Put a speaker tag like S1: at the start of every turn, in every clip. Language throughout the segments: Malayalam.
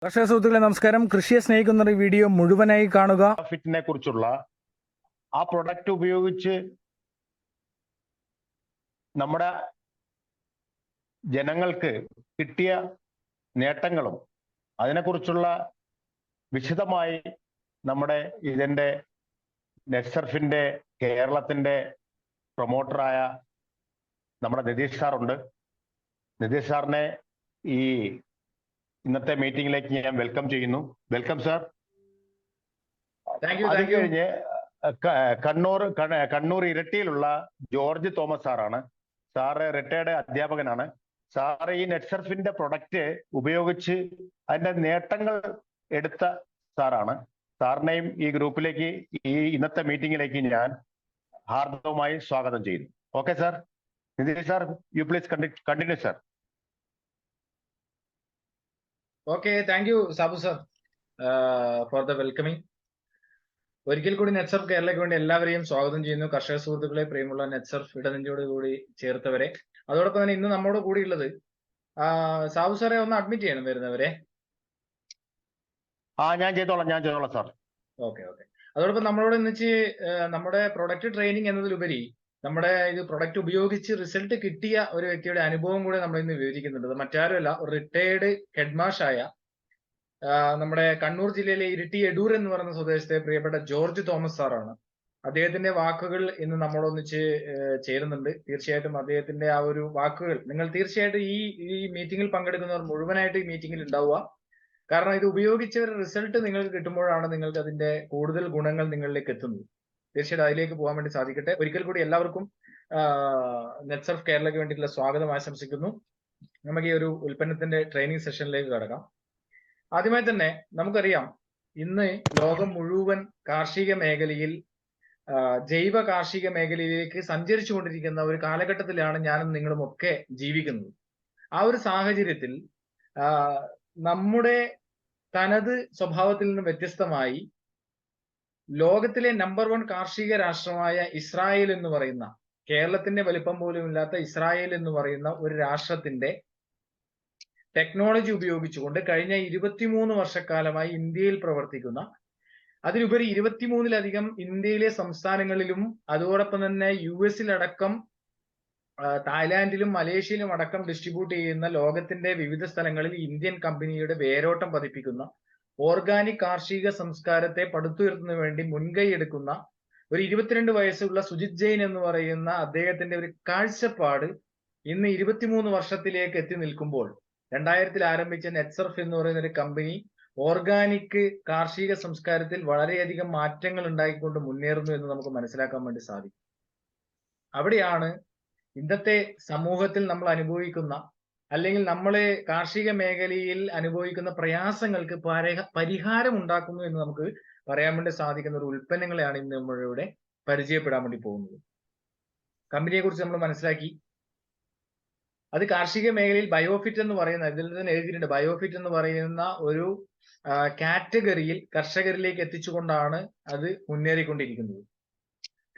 S1: കർഷക സുഹൃത്തുക്കളെ നമസ്കാരം. കൃഷിയെ സ്നേഹിക്കുന്ന വീഡിയോ മുഴുവനായി കാണുക.
S2: ഫിറ്റിനെ കുറിച്ചുള്ള ആ പ്രൊഡക്റ്റ് ഉപയോഗിച്ച് നമ്മുടെ ജനങ്ങൾക്ക് കിട്ടിയ നേട്ടങ്ങളും അതിനെക്കുറിച്ചുള്ള വിശദമായി നമ്മുടെ ഇതിന്റെ നെറ്റ്സർഫിന്റെ കേരളത്തിന്റെ പ്രൊമോട്ടറായ നമ്മുടെ നിതീഷ് സാറുണ്ട്. നിതീഷ് സാറിനെ ഈ ഇന്നത്തെ മീറ്റിംഗിലേക്ക് ഞാൻ വെൽക്കം ചെയ്യുന്നു. Welcome sir. അത് കഴിഞ്ഞ് കണ്ണൂർ ഇരട്ടിയിലുള്ള ജോർജ് തോമസ് സാറാണ്. സാറ് റിട്ടയർഡ് അധ്യാപകനാണ്. സാറ് ഈ നെറ്റ്സർഫിന്റെ പ്രൊഡക്റ്റ് ഉപയോഗിച്ച് അതിന്റെ നേട്ടങ്ങൾ എടുത്ത സാറാണ്. സാറിനെയും ഈ ഗ്രൂപ്പിലേക്ക്, ഈ ഇന്നത്തെ മീറ്റിംഗിലേക്ക് ഞാൻ ഹാർദവമായി സ്വാഗതം ചെയ്യുന്നു. Okay sir. Nitish sir, you please continue sir.
S3: Okay, thank you Sabu sir for the welcoming. ഒരിക്കൽ കൂടി നെറ്റ്സർഫ് കേരളയ്ക്ക് വേണ്ടി എല്ലാവരെയും സ്വാഗതം ചെയ്യുന്നു. കർഷക സുഹൃത്തുക്കളെ, പ്രിയമുള്ള നെറ്റ്സർഫ് ഇടനെഞ്ചോട് കൂടി ചേർത്തവരെ, അതോടൊപ്പം തന്നെ ഇന്ന് നമ്മോട് കൂടിയുള്ളത് സാബു സാറെ ഒന്ന് അഡ്മിറ്റ് ചെയ്യണം വരുന്നവരെ.
S2: ഞാൻ ചെയ്തോളാം സാർ.
S3: ഓക്കെ. അതോടൊപ്പം നമ്മളോട് ഇന്നിച്ച് നമ്മുടെ പ്രൊഡക്റ്റ് ട്രെയിനിങ് എന്നതിലുപരി നമ്മുടെ ഇത് പ്രൊഡക്റ്റ് ഉപയോഗിച്ച് റിസൾട്ട് കിട്ടിയ ഒരു വ്യക്തിയുടെ അനുഭവം കൂടെ നമ്മൾ ഇന്ന് വിവരിക്കുന്നുണ്ട്. മറ്റാരുമല്ല, ഒരു റിട്ടയർഡ് ഹെഡ്മാഷായ നമ്മുടെ കണ്ണൂർ ജില്ലയിലെ ഇരിട്ടി എടൂർ എന്ന് പറയുന്ന സ്വദേശത്തെ പ്രിയപ്പെട്ട ജോർജ് തോമസ് സാറാണ്. അദ്ദേഹത്തിന്റെ വാക്കുകൾ ഇന്ന് നമ്മളൊന്നിച്ച് ചേരുന്നുണ്ട്. തീർച്ചയായിട്ടും അദ്ദേഹത്തിന്റെ ആ ഒരു വാക്കുകൾ നിങ്ങൾ തീർച്ചയായിട്ടും ഈ മീറ്റിംഗിൽ പങ്കെടുക്കുന്നവർ മുഴുവനായിട്ട് ഈ മീറ്റിംഗിൽ ഉണ്ടാവുക. കാരണം ഇത് ഉപയോഗിച്ചവരുടെ റിസൾട്ട് നിങ്ങൾക്ക് കിട്ടുമ്പോഴാണ് നിങ്ങൾക്ക് അതിന്റെ കൂടുതൽ ഗുണങ്ങൾ നിങ്ങളിലേക്ക് എത്തുന്നത്. തീർച്ചയായിട്ടും അതിലേക്ക് പോകാൻ വേണ്ടി സാധിക്കട്ടെ. ഒരിക്കൽ കൂടി എല്ലാവർക്കും നെറ്റ്സർഫ് കേരളയ്ക്ക് വേണ്ടിയിട്ടുള്ള സ്വാഗതം ആശംസിക്കുന്നു. നമുക്ക് ഈ ഒരു ഉൽപ്പന്നത്തിന്റെ ട്രെയിനിങ് സെഷനിലേക്ക് കടക്കാം. ആദ്യമായി തന്നെ നമുക്കറിയാം, ഇന്ന് ലോകം മുഴുവൻ കാർഷിക മേഖലയിൽ ജൈവ കാർഷിക മേഖലയിലേക്ക് സഞ്ചരിച്ചു കൊണ്ടിരിക്കുന്ന ഒരു കാലഘട്ടത്തിലാണ് ഞാനും നിങ്ങളും ഒക്കെ ജീവിക്കുന്നത്. ആ ഒരു സാഹചര്യത്തിൽ നമ്മുടെ തനത് സ്വഭാവത്തിൽ നിന്ന് വ്യത്യസ്തമായി ലോകത്തിലെ നമ്പർ 1 കാർഷിക രാഷ്ട്രമായ ഇസ്രായേൽ എന്ന് പറയുന്ന, കേരളത്തിന്റെ വലിപ്പം പോലും ഇല്ലാത്ത ഇസ്രായേൽ എന്ന് പറയുന്ന ഒരു രാഷ്ട്രത്തിന്റെ ടെക്നോളജി ഉപയോഗിച്ചുകൊണ്ട് കഴിഞ്ഞ 23 വർഷക്കാലമായി ഇന്ത്യയിൽ പ്രവർത്തിക്കുന്ന, അതിലുപരി 23-ലധികം ഇന്ത്യയിലെ സംസ്ഥാനങ്ങളിലും അതോടൊപ്പം തന്നെ US-ലടക്കം തായ്ലാന്റിലും മലേഷ്യയിലും അടക്കം ഡിസ്ട്രിബ്യൂട്ട് ചെയ്യുന്ന ലോകത്തിന്റെ വിവിധ സ്ഥലങ്ങളിൽ ഇന്ത്യൻ കമ്പനിയുടെ വേരോട്ടം പതിപ്പിക്കുന്ന, ഓർഗാനിക് കാർഷിക സംസ്കാരത്തെ പടുത്തുയർത്തുന്നതിന് വേണ്ടി മുൻകൈ എടുക്കുന്ന ഒരു 22 വയസ്സുള്ള സുജിത് ജെയിൻ എന്ന് പറയുന്ന അദ്ദേഹത്തിന്റെ ഒരു കാഴ്ചപ്പാട് ഇന്ന് 23 വർഷത്തിലേക്ക് എത്തി നിൽക്കുമ്പോൾ 2000-ൽ ആരംഭിച്ച നെറ്റ്സർഫ് എന്ന് പറയുന്ന ഒരു കമ്പനി ഓർഗാനിക് കാർഷിക സംസ്കാരത്തിൽ വളരെയധികം മാറ്റങ്ങൾ ഉണ്ടാക്കിക്കൊണ്ട് മുന്നേറുന്നു എന്ന് നമുക്ക് മനസ്സിലാക്കാൻ വേണ്ടി സാധിക്കും. അവിടെയാണ് ഇന്നത്തെ സമൂഹത്തിൽ നമ്മൾ അനുഭവിക്കുന്ന, അല്ലെങ്കിൽ നമ്മളെ കാർഷിക മേഖലയിൽ അനുഭവിക്കുന്ന പ്രയാസങ്ങൾക്ക് പരിഹാരം ഉണ്ടാക്കുന്നു എന്ന് നമുക്ക് പറയാൻ വേണ്ടി സാധിക്കുന്ന ഒരു ഉൽപ്പന്നങ്ങളെയാണ് ഇന്ന് നമ്മളിവിടെ പരിചയപ്പെടാൻ വേണ്ടി പോകുന്നത്. കമ്പനിയെ കുറിച്ച് നമ്മൾ മനസ്സിലാക്കി. അത് കാർഷിക മേഖലയിൽ ബയോഫിറ്റ് എന്ന് പറയുന്ന, ഇതിൽ തന്നെ എഴുതിയിട്ടുണ്ട്, ബയോഫിറ്റ് എന്ന് പറയുന്ന ഒരു കാറ്റഗറിയിൽ കർഷകരിലേക്ക് എത്തിച്ചുകൊണ്ടാണ് അത് മുന്നേറിക്കൊണ്ടിരിക്കുന്നത്.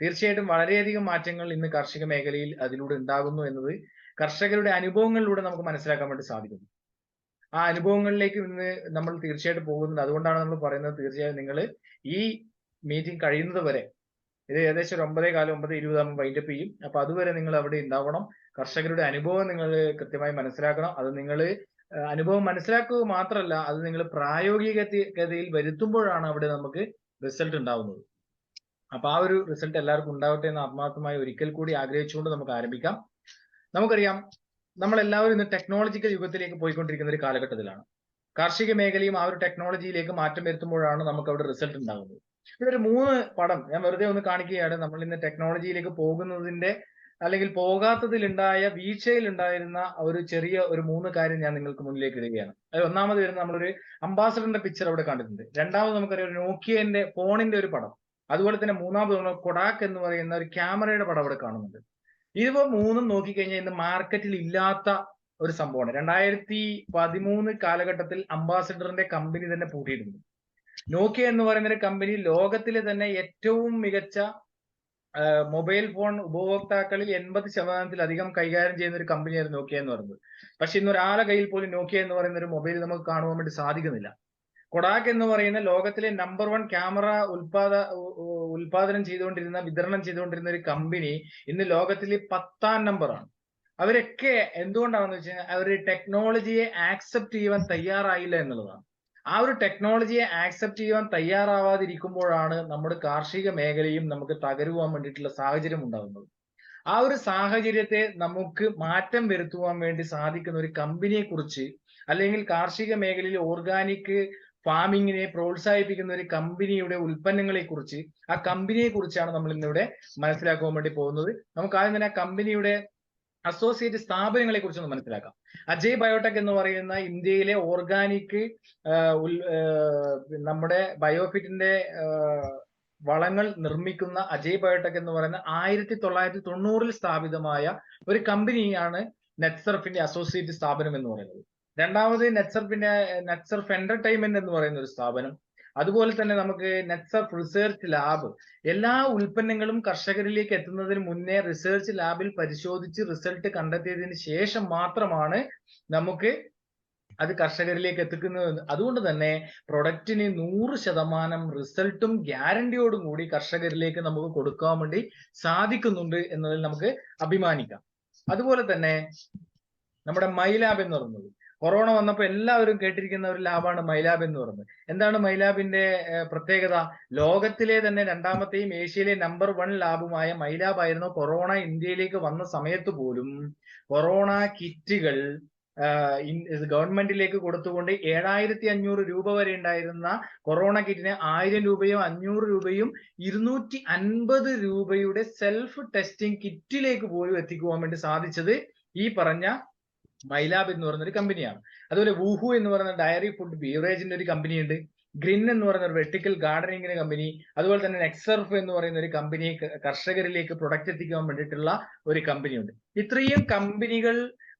S3: തീർച്ചയായിട്ടും വളരെയധികം മാറ്റങ്ങൾ ഇന്ന് കാർഷിക മേഖലയിൽ അതിലൂടെ ഉണ്ടാകുന്നു എന്നത് കർഷകരുടെ അനുഭവങ്ങളിലൂടെ നമുക്ക് മനസ്സിലാക്കാൻ വേണ്ടി സാധിക്കുന്നു. ആ അനുഭവങ്ങളിലേക്ക് ഇന്ന് നമ്മൾ തീർച്ചയായിട്ടും പോകുന്നുണ്ട്. അതുകൊണ്ടാണ് നമ്മൾ പറയുന്നത്, തീർച്ചയായും നിങ്ങൾ ഈ മീറ്റിംഗ് കഴിയുന്നത് വരെ, ഇത് ഏകദേശം ഒരു 9:15, 9:20 വൈൻഡപ്പ് ചെയ്യും. അപ്പൊ അതുവരെ നിങ്ങൾ അവിടെ ഉണ്ടാവണം. കർഷകരുടെ അനുഭവം നിങ്ങൾ കൃത്യമായി മനസ്സിലാക്കണം. അത് നിങ്ങൾ അനുഭവം മനസ്സിലാക്കുക മാത്രമല്ല, അത് നിങ്ങൾ പ്രായോഗികതയിൽ വരുത്തുമ്പോഴാണ് അവിടെ നമുക്ക് റിസൾട്ട് ഉണ്ടാവുന്നത്. അപ്പൊ ആ ഒരു റിസൾട്ട് എല്ലാവർക്കും ഉണ്ടാവട്ടെ എന്ന് ആത്മാർത്ഥമായി ഒരിക്കൽ കൂടി ആഗ്രഹിച്ചുകൊണ്ട് നമുക്ക് ആരംഭിക്കാം. നമുക്കറിയാം, നമ്മളെല്ലാവരും ഇന്ന് ടെക്നോളജിക്കൽ യുഗത്തിലേക്ക് പോയിക്കൊണ്ടിരിക്കുന്ന ഒരു കാലഘട്ടത്തിലാണ്. കാർഷിക മേഖലയും ആ ഒരു ടെക്നോളജിയിലേക്ക് മാറ്റം വരുത്തുമ്പോഴാണ് നമുക്ക് അവിടെ റിസൾട്ട് ഉണ്ടാകുന്നത്. ഇവിടെ ഒരു 3 പടം ഞാൻ വെറുതെ ഒന്ന് കാണിക്കുകയാണ്. നമ്മൾ ഇന്ന് ടെക്നോളജിയിലേക്ക് പോകുന്നതിന്റെ, അല്ലെങ്കിൽ പോകാത്തതിൽ ഉണ്ടായ, വീഴ്ചയിൽ ഉണ്ടായിരുന്ന ഒരു ചെറിയ ഒരു 3 കാര്യം ഞാൻ നിങ്ങൾക്ക് മുന്നിലേക്ക് ഇടുകയാണ്. അത് ഒന്നാമത് വരുന്ന, നമ്മളൊരു അംബാസഡറിന്റെ പിക്ചർ അവിടെ കണ്ടിട്ടുണ്ട്. രണ്ടാമത് നമുക്കറിയാം ഒരു നോക്കിയന്റെ ഫോണിന്റെ ഒരു പടം. അതുപോലെ തന്നെ മൂന്നാമത് നമ്മൾ കൊഡാക്ക് എന്ന് പറയുന്ന ഒരു ക്യാമറയുടെ പടം അവിടെ കാണുന്നുണ്ട്. ഇവ 3ഉം നോക്കിക്കഴിഞ്ഞാൽ ഇന്ന് മാർക്കറ്റിൽ ഇല്ലാത്ത ഒരു സംഭവമാണ്. 2013 കാലഘട്ടത്തിൽ അംബാസഡറിന്റെ കമ്പനി തന്നെ പൂട്ടിയിട്ടുണ്ട്. നോക്കിയ എന്ന് പറയുന്ന ഒരു കമ്പനി ലോകത്തിലെ തന്നെ ഏറ്റവും മികച്ച മൊബൈൽ ഫോൺ ഉപഭോക്താക്കളിൽ 80% കൈകാര്യം ചെയ്യുന്ന ഒരു കമ്പനിയായിരുന്നു നോക്കിയ എന്ന് പറയുന്നത്. പക്ഷെ ഇന്ന് ഒരാളെ കയ്യിൽ പോലും നോക്കിയ എന്ന് പറയുന്ന ഒരു മൊബൈൽ നമുക്ക് കാണുവാൻ വേണ്ടി സാധിക്കുന്നില്ല. കൊഡാക് എന്ന് പറയുന്ന ലോകത്തിലെ നമ്പർ 1 ക്യാമറ ഉൽപാദനം ചെയ്തുകൊണ്ടിരുന്ന, വിതരണം ചെയ്തുകൊണ്ടിരുന്ന ഒരു കമ്പനി ഇന്ന് ലോകത്തിലെ 10ാം നമ്പറാണ്. അവരൊക്കെ എന്തുകൊണ്ടാണെന്ന് വെച്ച് കഴിഞ്ഞാൽ അവർ ടെക്നോളജിയെ ആക്സെപ്റ്റ് ചെയ്യുവാൻ തയ്യാറായില്ല എന്നുള്ളതാണ്. ആ ഒരു ടെക്നോളജിയെ ആക്സെപ്റ്റ് ചെയ്യുവാൻ തയ്യാറാവാതിരിക്കുമ്പോഴാണ് നമ്മുടെ കാർഷിക മേഖലയും നമുക്ക് തകരുവാൻ വേണ്ടിയിട്ടുള്ള സാഹചര്യം ഉണ്ടാകുന്നത്. ആ ഒരു സാഹചര്യത്തെ നമുക്ക് മാറ്റം വരുത്തുവാൻ വേണ്ടി സാധിക്കുന്ന ഒരു കമ്പനിയെ കുറിച്ച്, അല്ലെങ്കിൽ കാർഷിക മേഖലയിൽ ഓർഗാനിക് ഫാമിങ്ങിനെ പ്രോത്സാഹിപ്പിക്കുന്ന ഒരു കമ്പനിയുടെ ഉൽപ്പന്നങ്ങളെ കുറിച്ച്, ആ കമ്പനിയെ കുറിച്ചാണ് നമ്മൾ ഇന്നിവിടെ മനസ്സിലാക്കുവാൻ വേണ്ടി പോകുന്നത്. നമുക്ക് ആദ്യം തന്നെ ആ കമ്പനിയുടെ അസോസിയേറ്റ് സ്ഥാപനങ്ങളെ കുറിച്ചൊന്ന് മനസ്സിലാക്കാം. അജയ് ബയോടെക് എന്ന് പറയുന്ന ഇന്ത്യയിലെ ഓർഗാനിക് നമ്മുടെ ബയോഫിറ്റിന്റെ വളങ്ങൾ നിർമ്മിക്കുന്ന അജയ് ബയോടെക് എന്ന് പറയുന്ന 1990 സ്ഥാപിതമായ ഒരു കമ്പനിയാണ് നെറ്റ്സർഫിന്റെ അസോസിയേറ്റ് സ്ഥാപനം എന്ന് പറയുന്നത്. രണ്ടാമത് നെറ്റ്സർഫ് എന്റർടൈൻമെന്റ് എന്ന് പറയുന്ന ഒരു സ്ഥാപനം. അതുപോലെ തന്നെ നമുക്ക് നെറ്റ്സർഫ് റിസർച്ച് ലാബ്. എല്ലാ ഉൽപ്പന്നങ്ങളും കർഷകരിലേക്ക് എത്തുന്നതിന് മുന്നേ റിസർച്ച് ലാബിൽ പരിശോധിച്ച് റിസൾട്ട് കണ്ടെത്തിയതിന് ശേഷം മാത്രമാണ് നമുക്ക് അത് കർഷകരിലേക്ക് എത്തിക്കുന്നത്. അതുകൊണ്ട് തന്നെ പ്രൊഡക്റ്റിന് 100% റിസൾട്ടും ഗ്യാരണ്ടിയോടും കൂടി കർഷകരിലേക്ക് നമുക്ക് കൊടുക്കാൻ വേണ്ടി സാധിക്കുന്നുണ്ട് എന്നതിൽ നമുക്ക് അഭിമാനിക്കാം. അതുപോലെ തന്നെ നമ്മുടെ മൈലാബ് എന്ന് പറയുന്നത്, കൊറോണ വന്നപ്പോൾ എല്ലാവരും കേട്ടിരിക്കുന്ന ഒരു ലാബാണ് മൈലാബ് എന്ന് പറയുന്നത്. എന്താണ് മൈലാബിന്റെ പ്രത്യേകത? ലോകത്തിലെ തന്നെ 2ാമത്തെയും ഏഷ്യയിലെ നമ്പർ 1 ലാബുമായ മൈലാബ് ആയിരുന്നു കൊറോണ ഇന്ത്യയിലേക്ക് വന്ന സമയത്ത് പോലും കൊറോണ കിറ്റുകൾ ഗവൺമെന്റിലേക്ക് കൊടുത്തുകൊണ്ട് 7500 രൂപ വരെ ഉണ്ടായിരുന്ന കൊറോണ കിറ്റിന് 1000 രൂപയും 500 രൂപയും 250 രൂപയുടെ സെൽഫ് ടെസ്റ്റിംഗ് കിറ്റിലേക്ക് പോലും എത്തിക്കുവാൻ വേണ്ടി സാധിച്ചത് ഈ പറഞ്ഞ മൈലാബ് എന്ന് പറയുന്ന ഒരു കമ്പനിയാണ്. അതുപോലെ വൂഹു എന്ന് പറയുന്ന ഡയറി ഫുഡ് ബീവറേജിന്റെ ഒരു കമ്പനിയുണ്ട്. ഗ്രിൻ എന്ന് പറയുന്ന ഒരു വെർട്ടിക്കൽ ഗാർഡനിങ്ങിന്റെ കമ്പനി. അതുപോലെ തന്നെ നെറ്റ്സർഫ് എന്ന് പറയുന്ന ഒരു കമ്പനി കർഷകരിലേക്ക് പ്രൊഡക്റ്റ് എത്തിക്കാൻ വേണ്ടിയിട്ടുള്ള ഒരു കമ്പനിയുണ്ട്. ഇത്രയും കമ്പനികൾ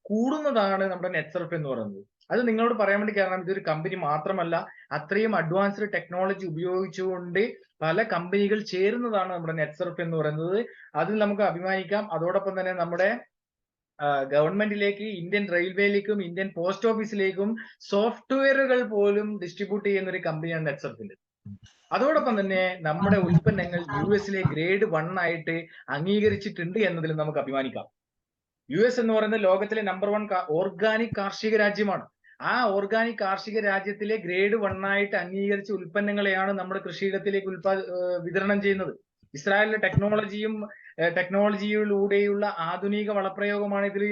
S3: കൂടുന്നതാണ് നമ്മുടെ നെറ്റ്സർഫ് എന്ന് പറയുന്നത്. അത് നിങ്ങളോട് പറയാൻ വേണ്ടി കാരണം ഇതൊരു കമ്പനി മാത്രമല്ല, അത്രയും അഡ്വാൻസ്ഡ് ടെക്നോളജി ഉപയോഗിച്ചുകൊണ്ട് പല കമ്പനികൾ ചേരുന്നതാണ് നമ്മുടെ നെറ്റ്സർഫ് എന്ന് പറയുന്നത്. അതിൽ നമുക്ക് അഭിമാനിക്കാം. അതോടൊപ്പം തന്നെ നമ്മുടെ ഗവൺമെന്റിലേക്ക്, ഇന്ത്യൻ റെയിൽവേയിലേക്കും ഇന്ത്യൻ പോസ്റ്റ് ഓഫീസിലേക്കും സോഫ്റ്റ്വെയറുകൾ പോലും ഡിസ്ട്രിബ്യൂട്ട് ചെയ്യുന്ന ഒരു കമ്പനിയാണ് നെറ്റ്സർഫിന്റെ. അതോടൊപ്പം തന്നെ നമ്മുടെ ഉൽപ്പന്നങ്ങൾ US ഗ്രേഡ് 1 ആയിട്ട് അംഗീകരിച്ചിട്ടുണ്ട് എന്നതിൽ നമുക്ക് അഭിമാനിക്കാം. US എന്ന് പറയുന്നത് ലോകത്തിലെ നമ്പർ 1 ഓർഗാനിക് കാർഷിക രാജ്യമാണ്. ആ ഓർഗാനിക് കാർഷിക രാജ്യത്തിലെ ഗ്രേഡ് 1 ആയിട്ട് അംഗീകരിച്ച ഉൽപ്പന്നങ്ങളെയാണ് നമ്മുടെ കൃഷിയിടത്തിലേക്ക് വിതരണം ചെയ്യുന്നത്. ഇസ്രായേലിലെ ടെക്നോളജിയിലൂടെയുള്ള ആധുനിക വളപ്രയോഗമാണ് ഇതിൽ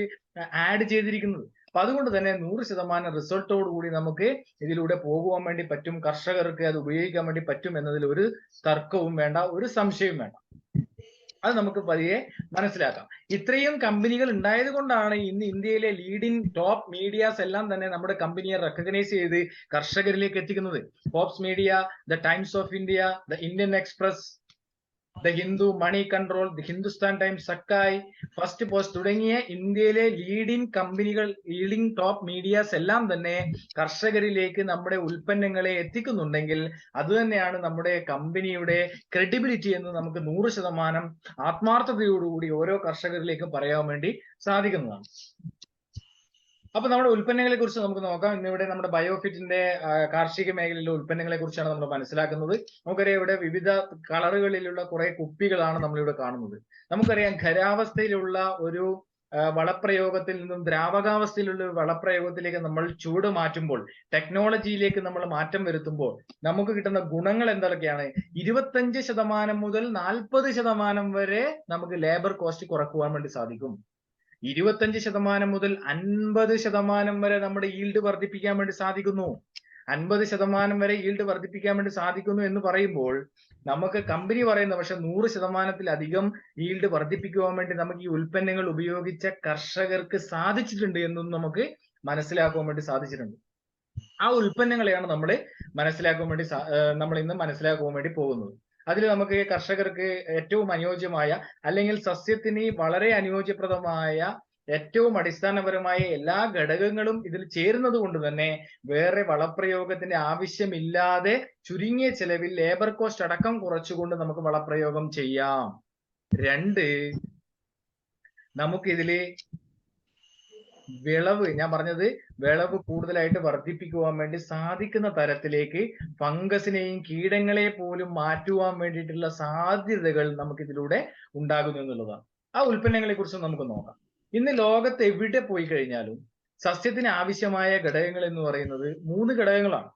S3: ആഡ് ചെയ്തിരിക്കുന്നത്. അപ്പൊ അതുകൊണ്ട് തന്നെ 100% റിസൾട്ടോട് കൂടി നമുക്ക് ഇതിലൂടെ പോകുവാൻ വേണ്ടി പറ്റും, കർഷകർക്ക് അത് ഉപയോഗിക്കാൻ വേണ്ടി പറ്റും എന്നതിൽ ഒരു തർക്കവും വേണ്ട, ഒരു സംശയവും വേണ്ട. അത് നമുക്ക് പതിയെ മനസ്സിലാക്കാം. ഇത്രയും കമ്പനികൾ ഉണ്ടായത് കൊണ്ടാണ് ഇന്ന് ഇന്ത്യയിലെ ലീഡിംഗ് ടോപ്പ് മീഡിയാസ് എല്ലാം തന്നെ നമ്മുടെ കമ്പനിയെ റെക്കഗ്നൈസ് ചെയ്ത് കർഷകരിലേക്ക് എത്തിക്കുന്നത്. Forbes media, the Times of India, the Indian Express, the Hindu, Moneycontrol, the Hindustan Times, സക്കായ്, ഫസ്റ്റ് പോസ്റ്റ് തുടങ്ങിയ ഇന്ത്യയിലെ ലീഡിംഗ് ടോപ്പ് മീഡിയാസ് എല്ലാം തന്നെ കർഷകരിലേക്ക് നമ്മുടെ ഉൽപ്പന്നങ്ങളെ എത്തിക്കുന്നുണ്ടെങ്കിൽ അത് തന്നെയാണ് നമ്മുടെ കമ്പനിയുടെ ക്രെഡിബിലിറ്റി എന്ന് നമുക്ക് 100% ആത്മാർത്ഥതയോടുകൂടി ഓരോ കർഷകരിലേക്കും പറയാൻ വേണ്ടി സാധിക്കുന്നതാണ്. അപ്പൊ നമ്മുടെ ഉൽപ്പന്നങ്ങളെ കുറിച്ച് നമുക്ക് നോക്കാം. ഇന്നിവിടെ നമ്മുടെ ബയോഫിറ്റിന്റെ കാർഷിക മേഖലയിലെ ഉൽപ്പന്നങ്ങളെ കുറിച്ചാണ് നമ്മൾ മനസ്സിലാക്കുന്നത്. നമുക്കറിയാം ഇവിടെ വിവിധ കളറുകളിലുള്ള കുറെ കുപ്പികളാണ് നമ്മളിവിടെ കാണുന്നത്. നമുക്കറിയാം ഖരാവസ്ഥയിലുള്ള ഒരു വളപ്രയോഗത്തിൽ നിന്നും ദ്രാവകാവസ്ഥയിലുള്ള വളപ്രയോഗത്തിലേക്ക് നമ്മൾ ചൂട് മാറ്റുമ്പോൾ, ടെക്നോളജിയിലേക്ക് നമ്മൾ മാറ്റം വരുത്തുമ്പോൾ നമുക്ക് കിട്ടുന്ന ഗുണങ്ങൾ എന്തൊക്കെയാണ്? 25% മുതൽ 40% വരെ നമുക്ക് ലേബർ കോസ്റ്റ് കുറക്കുവാൻ വേണ്ടി സാധിക്കും. 25% മുതൽ 50% വരെ നമ്മുടെ ഈൽഡ് വർദ്ധിപ്പിക്കാൻ വേണ്ടി സാധിക്കുന്നു. 50% വരെ ഈൽഡ് വർദ്ധിപ്പിക്കാൻ വേണ്ടി സാധിക്കുന്നു എന്ന് പറയുമ്പോൾ നമുക്ക് കമ്പനി പറയുന്ന പക്ഷെ 100%-ലധികം ഈൽഡ് വർദ്ധിപ്പിക്കുവാൻ വേണ്ടി നമുക്ക് ഈ ഉൽപ്പന്നങ്ങൾ ഉപയോഗിച്ച കർഷകർക്ക് സാധിച്ചിട്ടുണ്ട് എന്നും നമുക്ക് മനസ്സിലാക്കുവാൻ വേണ്ടി സാധിച്ചിട്ടുണ്ട്. ആ ഉൽപ്പന്നങ്ങളെയാണ് നമ്മൾ ഇന്ന് മനസ്സിലാക്കുവാൻ വേണ്ടി പോകുന്നത്. അതിൽ നമുക്ക് കർഷകർക്ക് ഏറ്റവും അനുയോജ്യമായ, അല്ലെങ്കിൽ സസ്യത്തിന് വളരെ അനുയോജ്യപ്രദമായ, ഏറ്റവും അടിസ്ഥാനപരമായ എല്ലാ ഘടകങ്ങളും ഇതിൽ ചേരുന്നത് കൊണ്ട് തന്നെ വേറെ വളപ്രയോഗത്തിന്റെ ആവശ്യമില്ലാതെ ചുരുങ്ങിയ ചെലവിൽ ലേബർ കോസ്റ്റ് അടക്കം കുറച്ചുകൊണ്ട് നമുക്ക് വളപ്രയോഗം ചെയ്യാം. രണ്ട്, നമുക്കിതില് വിളവ്, ഞാൻ പറഞ്ഞത് വിളവ് കൂടുതലായിട്ട് വർദ്ധിപ്പിക്കുവാൻ വേണ്ടി സാധിക്കുന്ന തരത്തിലേക്ക് ഫംഗസിനെയും കീടങ്ങളെ പോലും മാറ്റുവാൻ വേണ്ടിയിട്ടുള്ള സാധ്യതകൾ നമുക്ക് ഇതിലൂടെ ഉണ്ടാകുന്നു എന്നുള്ളതാണ്. ആ ഉൽപ്പന്നങ്ങളെ കുറിച്ച് നമുക്ക് നോക്കാം. ഇന്ന് ലോകത്ത് എവിടെ പോയി കഴിഞ്ഞാലും സസ്യത്തിന് ആവശ്യമായ ഘടകങ്ങൾ എന്ന് പറയുന്നത് 3 ഘടകങ്ങളാണ്.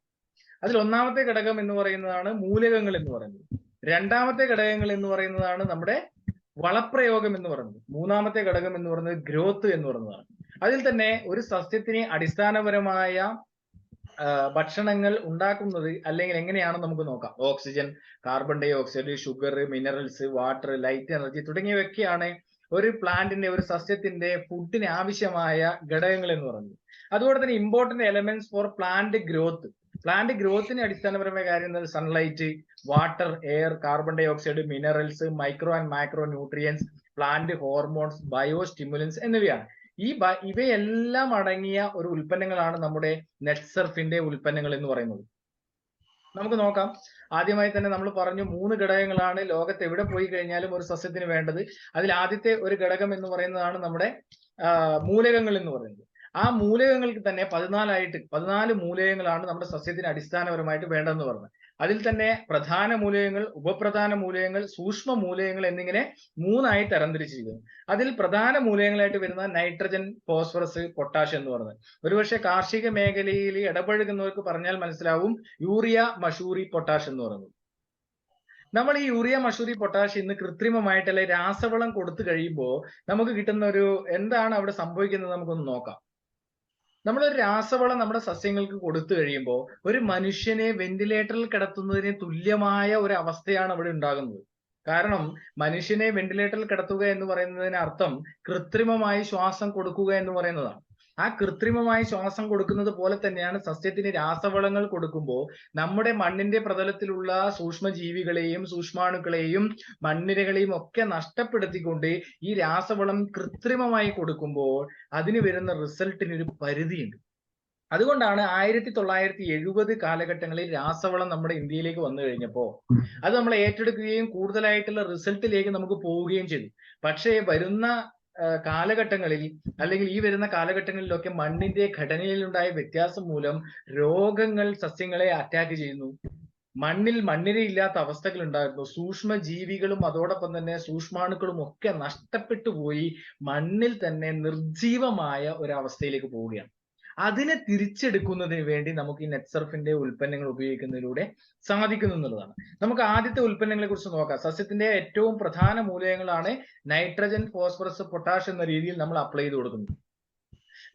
S3: അതിൽ ഒന്നാമത്തെ ഘടകം എന്ന് പറയുന്നതാണ് മൂലകങ്ങൾ എന്ന് പറയുന്നത്. രണ്ടാമത്തെ ഘടകങ്ങൾ എന്ന് പറയുന്നതാണ് നമ്മുടെ വളപ്രയോഗം എന്ന് പറയുന്നത്. മൂന്നാമത്തെ ഘടകം എന്ന് പറയുന്നത് ഗ്രോത്ത് എന്ന് പറയുന്നതാണ്. അതിൽ തന്നെ ഒരു സസ്യത്തിന് അടിസ്ഥാനപരമായ ഭക്ഷണങ്ങൾ ഉണ്ടാക്കുന്നത് അല്ലെങ്കിൽ എങ്ങനെയാണെന്ന് നമുക്ക് നോക്കാം. Oxygen, carbon dioxide, sugar, minerals, water, light energy തുടങ്ങിയവയൊക്കെയാണ് ഒരു പ്ലാന്റിന്റെ, ഒരു സസ്യത്തിന്റെ ഫുഡിന് ആവശ്യമായ ഘടകങ്ങൾ എന്ന് പറയുന്നത്. അതുപോലെ തന്നെ important elements for plant growth. Plant ഗ്രോത്തിന് അടിസ്ഥാനപരമായ കാര്യം sunlight, water, air, carbon dioxide, minerals, micro and macro nutrients, plant hormones, bio stimulants എന്നിവയാണ്. ഇവയെല്ലാം അടങ്ങിയ ഒരു ഉൽപ്പന്നങ്ങളാണ് നമ്മുടെ നെറ്റ്സർഫിന്റെ ഉൽപ്പന്നങ്ങൾ എന്ന് പറയുന്നത്. നമുക്ക് നോക്കാം. ആദ്യമായി തന്നെ നമ്മൾ പറഞ്ഞു 3 ഘടകങ്ങളാണ് ലോകത്ത് എവിടെ പോയി കഴിഞ്ഞാലും ഒരു സസ്യത്തിന് വേണ്ടത്. അതിൽ ആദ്യത്തെ ഒരു ഘടകം എന്ന് പറയുന്നതാണ് നമ്മുടെ മൂലകങ്ങൾ എന്ന് പറയുന്നത്. ആ മൂലകങ്ങൾക്ക് തന്നെ 14 മൂലകങ്ങളാണ് നമ്മുടെ സസ്യത്തിന് അടിസ്ഥാനപരമായിട്ട് വേണ്ടതെന്ന് പറഞ്ഞത്. അതിൽ തന്നെ പ്രധാന മൂലകങ്ങൾ, ഉപപ്രധാന മൂലകങ്ങൾ, സൂക്ഷ്മ മൂലകങ്ങൾ എന്നിങ്ങനെ 3ആയി തരംതിരിച്ചിരിക്കുന്നു. അതിൽ പ്രധാന മൂലകങ്ങളായിട്ട് വരുന്ന നൈട്രജൻ, ഫോസ്ഫറസ്, പൊട്ടാഷ് എന്ന് പറയുന്നത്. ഒരുപക്ഷെ കാർഷിക മേഖലയിൽ ഇടപഴകുന്നവർക്ക് പറഞ്ഞാൽ മനസ്സിലാവും യൂറിയ, മഷൂറി, പൊട്ടാഷ് എന്ന് പറയുന്നത്. നമ്മൾ ഈ യൂറിയ, മഷൂറി, പൊട്ടാഷ് ഇന്ന് കൃത്രിമമായിട്ടുള്ള രാസവളം കൊടുത്തു കഴിയുമ്പോൾ നമുക്ക് കിട്ടുന്ന എന്താണ് അവിടെ സംഭവിക്കുന്നത് നമുക്കൊന്ന് നോക്കാം. നമ്മളൊരു രാസവളം നമ്മുടെ സസ്യങ്ങൾക്ക് കൊടുത്തു കഴിയുമ്പോൾ ഒരു മനുഷ്യനെ വെന്റിലേറ്ററിൽ കിടത്തുന്നതിന് തുല്യമായ ഒരു അവസ്ഥയാണ് അവിടെ ഉണ്ടാകുന്നത്. കാരണം മനുഷ്യനെ വെന്റിലേറ്ററിൽ കിടത്തുക എന്ന് പറയുന്നതിന് അർത്ഥം കൃത്രിമമായി ശ്വാസം കൊടുക്കുക എന്ന് പറയുന്നതാണ്. ആ കൃത്രിമമായി ശ്വാസം കൊടുക്കുന്നത് പോലെ തന്നെയാണ് സസ്യത്തിന് രാസവളങ്ങൾ കൊടുക്കുമ്പോൾ നമ്മുടെ മണ്ണിന്റെ പ്രതലത്തിലുള്ള സൂക്ഷ്മജീവികളെയും സൂക്ഷ്മാണുക്കളെയും മണ്ണിരകളെയും ഒക്കെ നഷ്ടപ്പെടുത്തിക്കൊണ്ട് ഈ രാസവളം കൃത്രിമമായി കൊടുക്കുമ്പോൾ അതിന് വരുന്ന റിസൾട്ടിന് ഒരു പരിധിയുണ്ട്. അതുകൊണ്ടാണ് 1970 കാലഘട്ടങ്ങളിൽ രാസവളം നമ്മുടെ ഇന്ത്യയിലേക്ക് വന്നു കഴിഞ്ഞപ്പോൾ അത് നമ്മൾ ഏറ്റെടുക്കുകയും കൂടുതലായിട്ടുള്ള റിസൾട്ടിലേക്ക് നമുക്ക് പോവുകയും ചെയ്തു. പക്ഷേ വരുന്ന കാലഘട്ടങ്ങളിൽ അല്ലെങ്കിൽ ഈ വരുന്ന കാലഘട്ടങ്ങളിലൊക്കെ മണ്ണിന്റെ ഘടനയിലുണ്ടായ വ്യത്യാസം മൂലം രോഗങ്ങൾ സസ്യങ്ങളെ അറ്റാക്ക് ചെയ്യുന്നു. മണ്ണിരയില്ലാത്ത അവസ്ഥകൾ ഉണ്ടായിരുന്നു. സൂക്ഷ്മ ജീവികളും അതോടൊപ്പം തന്നെ സൂക്ഷ്മാണുക്കളും ഒക്കെ നഷ്ടപ്പെട്ടു പോയി മണ്ണിൽ തന്നെ നിർജീവമായ ഒരു അവസ്ഥയിലേക്ക് പോവുകയാണ്. അതിനെ തിരിച്ചെടുക്കുന്നതിന് വേണ്ടി നമുക്ക് ഈ നെറ്റ്സർഫിന്റെ ഉൽപ്പന്നങ്ങൾ ഉപയോഗിക്കുന്നതിലൂടെ സാധിക്കുന്നു എന്നുള്ളതാണ്. നമുക്ക് ആദ്യത്തെ ഉൽപ്പന്നങ്ങളെ കുറിച്ച് നോക്കാം. സസ്യത്തിന്റെ ഏറ്റവും പ്രധാന മൂലകങ്ങളാണ് നൈട്രജൻ, ഫോസ്ഫറസ്, പൊട്ടാഷ് എന്ന രീതിയിൽ നമ്മൾ അപ്ലൈ ചെയ്ത് കൊടുക്കുന്നത്.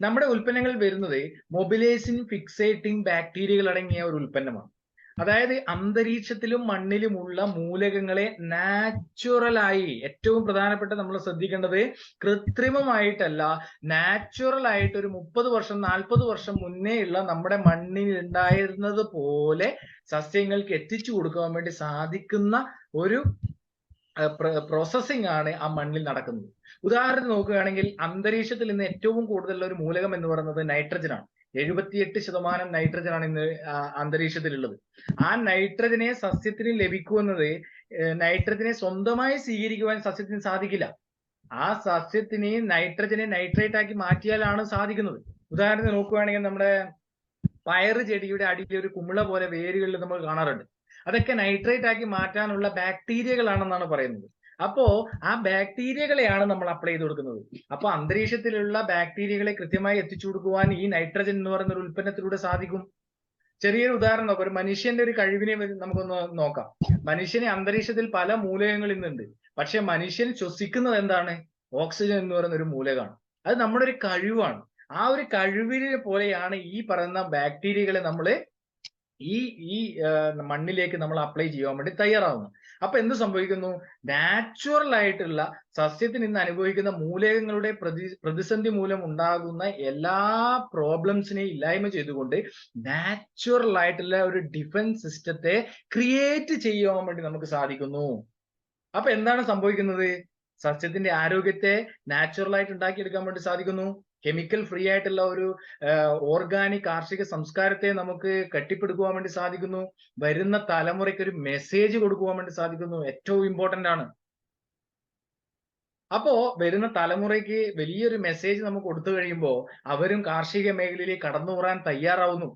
S3: നമ്മുടെ ഉൽപ്പന്നങ്ങൾ വരുന്നത് മൊബിലൈസിങ് ഫിക്സേറ്റിംഗ് ബാക്ടീരിയകൾ അടങ്ങിയ ഒരു ഉൽപ്പന്നമാണ്. അതായത് അന്തരീക്ഷത്തിലും മണ്ണിലുമുള്ള മൂലകങ്ങളെ നാച്ചുറലായി, ഏറ്റവും പ്രധാനപ്പെട്ട നമ്മൾ ശ്രദ്ധിക്കേണ്ടത് കൃത്രിമമായിട്ടല്ല, നാച്ചുറൽ ആയിട്ട് ഒരു 30 വർഷം 40 വർഷം മുന്നേ ഉള്ള നമ്മുടെ മണ്ണിൽ ഉണ്ടായിരുന്നത് പോലെ സസ്യങ്ങൾക്ക് എത്തിച്ചു കൊടുക്കാൻ വേണ്ടി സാധിക്കുന്ന ഒരു പ്രോസസ്സിംഗ് ആണ് ആ മണ്ണിൽ നടക്കുന്നത്. ഉദാഹരണത്തിന് നോക്കുകയാണെങ്കിൽ അന്തരീക്ഷത്തിൽ ഇന്ന് ഏറ്റവും കൂടുതലുള്ള ഒരു മൂലകം എന്ന് പറയുന്നത് നൈട്രജൻ ആണ്. 78% നൈട്രജൻ ആണ് ഇന്ന് അന്തരീക്ഷത്തിലുള്ളത്. ആ നൈട്രജനെ സസ്യത്തിന് ലഭിക്കുന്നത് നൈട്രജനെ സ്വന്തമായി സ്വീകരിക്കുവാൻ സസ്യത്തിന് സാധിക്കില്ല. ആ സസ്യത്തിന് നൈട്രജനെ നൈട്രേറ്റ് ആക്കി മാറ്റിയാലാണ് സാധിക്കുന്നത്. ഉദാഹരണത്തിന് നോക്കുകയാണെങ്കിൽ നമ്മുടെ പയറ് ചെടിയുടെ അടിയിൽ ഒരു കുമിള പോലെ വേരുകളിൽ നമ്മൾ കാണാറുണ്ട്. അതൊക്കെ നൈട്രേറ്റ് ആക്കി മാറ്റാനുള്ള ബാക്ടീരിയകളാണെന്നാണ് പറയുന്നത്. അപ്പോ ആ ബാക്ടീരിയകളെയാണ് നമ്മൾ അപ്ലൈ ചെയ്ത് കൊടുക്കുന്നത്. അപ്പൊ അന്തരീക്ഷത്തിലുള്ള ബാക്ടീരിയകളെ കൃത്യമായി എത്തിച്ചു കൊടുക്കുവാൻ ഈ നൈട്രജൻ എന്ന് പറയുന്ന ഒരു ഉൽപ്പന്നത്തിലൂടെ സാധിക്കും. ചെറിയൊരു ഉദാഹരണം നോക്കാം. ഒരു മനുഷ്യന്റെ ഒരു കഴിവിനെ നമുക്കൊന്ന് നോക്കാം. മനുഷ്യന് അന്തരീക്ഷത്തിൽ പല മൂലകങ്ങൾ ഇന്നുണ്ട്. പക്ഷെ മനുഷ്യൻ ശ്വസിക്കുന്നത് എന്താണ്? ഓക്സിജൻ എന്ന് പറയുന്ന ഒരു മൂലകമാണ്. അത് നമ്മുടെ ഒരു കഴിവാണ്. ആ ഒരു കഴിവിനെ പോലെയാണ് ഈ പറയുന്ന ബാക്ടീരിയകളെ നമ്മൾ ഈ മണ്ണിലേക്ക് നമ്മൾ അപ്ലൈ ചെയ്യാൻ വേണ്ടി തയ്യാറാവുന്നു. അപ്പൊ എന്ത് സംഭവിക്കുന്നു? നാച്ചുറൽ ആയിട്ടുള്ള സസ്യത്തിന് ഇന്ന് അനുഭവിക്കുന്ന മൂലകങ്ങളുടെ പ്രതിസന്ധി മൂലം ഉണ്ടാകുന്ന എല്ലാ പ്രോബ്ലംസിനെയും ഇല്ലായ്മ ചെയ്തുകൊണ്ട് നാച്ചുറൽ ആയിട്ടുള്ള ഒരു ഡിഫൻസ് സിസ്റ്റത്തെ ക്രിയേറ്റ് ചെയ്യാൻ വേണ്ടി നമുക്ക് സാധിക്കുന്നു. അപ്പൊ എന്താണ് സംഭവിക്കുന്നത്? സസ്യത്തിന്റെ ആരോഗ്യത്തെ നാച്ചുറൽ ആയിട്ട് ഉണ്ടാക്കിയെടുക്കാൻ വേണ്ടി സാധിക്കുന്നു. കെമിക്കൽ ഫ്രീ ആയിട്ടുള്ള ഒരു ഓർഗാനിക് കാർഷിക സംസ്കാരത്തെ നമുക്ക് കെട്ടിപ്പടുക്കുവാൻ വേണ്ടി സാധിക്കുന്നു. വരുന്ന തലമുറയ്ക്ക് ഒരു മെസ്സേജ് കൊടുക്കുവാൻ വേണ്ടി സാധിക്കുന്നു. ഏറ്റവും ഇമ്പോർട്ടന്റ് ആണ്. അപ്പോ വരുന്ന തലമുറയ്ക്ക് വലിയൊരു മെസ്സേജ് നമുക്ക് കൊടുത്തു കഴിയുമ്പോൾ അവരും കാർഷിക മേഖലയിലേക്ക് കടന്നുകൂറാൻ തയ്യാറാവുന്നു.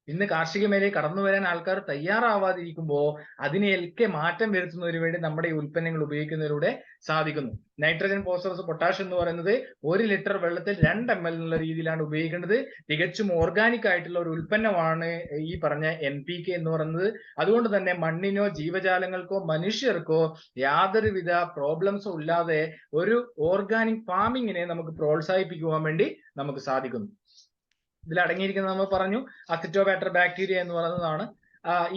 S3: ഇന്ന് കാർഷിക മേഖലയിൽ കടന്നു വരാൻ ആൾക്കാർ തയ്യാറാവാതിരിക്കുമ്പോൾ അതിനെയൊക്കെ മാറ്റം വരുത്തുന്നതിന് വേണ്ടി നമ്മുടെ ഈ ഉൽപ്പന്നങ്ങൾ ഉപയോഗിക്കുന്നതിലൂടെ സാധിക്കുന്നു. നൈട്രജൻ, ഫോസ്ഫറസ്, പൊട്ടാഷ് എന്ന് പറയുന്നത് 1 ലിറ്റർ വെള്ളത്തിൽ 2 ml എന്നുള്ള രീതിയിലാണ് ഉപയോഗിക്കേണ്ടത്. തികച്ചും ഓർഗാനിക് ആയിട്ടുള്ള ഒരു ഉൽപ്പന്നമാണ് ഈ പറഞ്ഞ NPK എന്ന് പറയുന്നത്. അതുകൊണ്ട് തന്നെ മണ്ണിനോ ജീവജാലങ്ങൾക്കോ മനുഷ്യർക്കോ യാതൊരുവിധ പ്രോബ്ലംസും ഇല്ലാതെ ഒരു ഓർഗാനിക് ഫാമിങ്ങിനെ നമുക്ക് പ്രോത്സാഹിപ്പിക്കുവാൻ വേണ്ടി നമുക്ക് സാധിക്കുന്നു. ഇതിൽ അടങ്ങിയിരിക്കുന്നത് നമ്മൾ പറഞ്ഞു, അസിറ്റോബാക്ടർ ബാക്ടീരിയ എന്ന് പറയുന്നതാണ്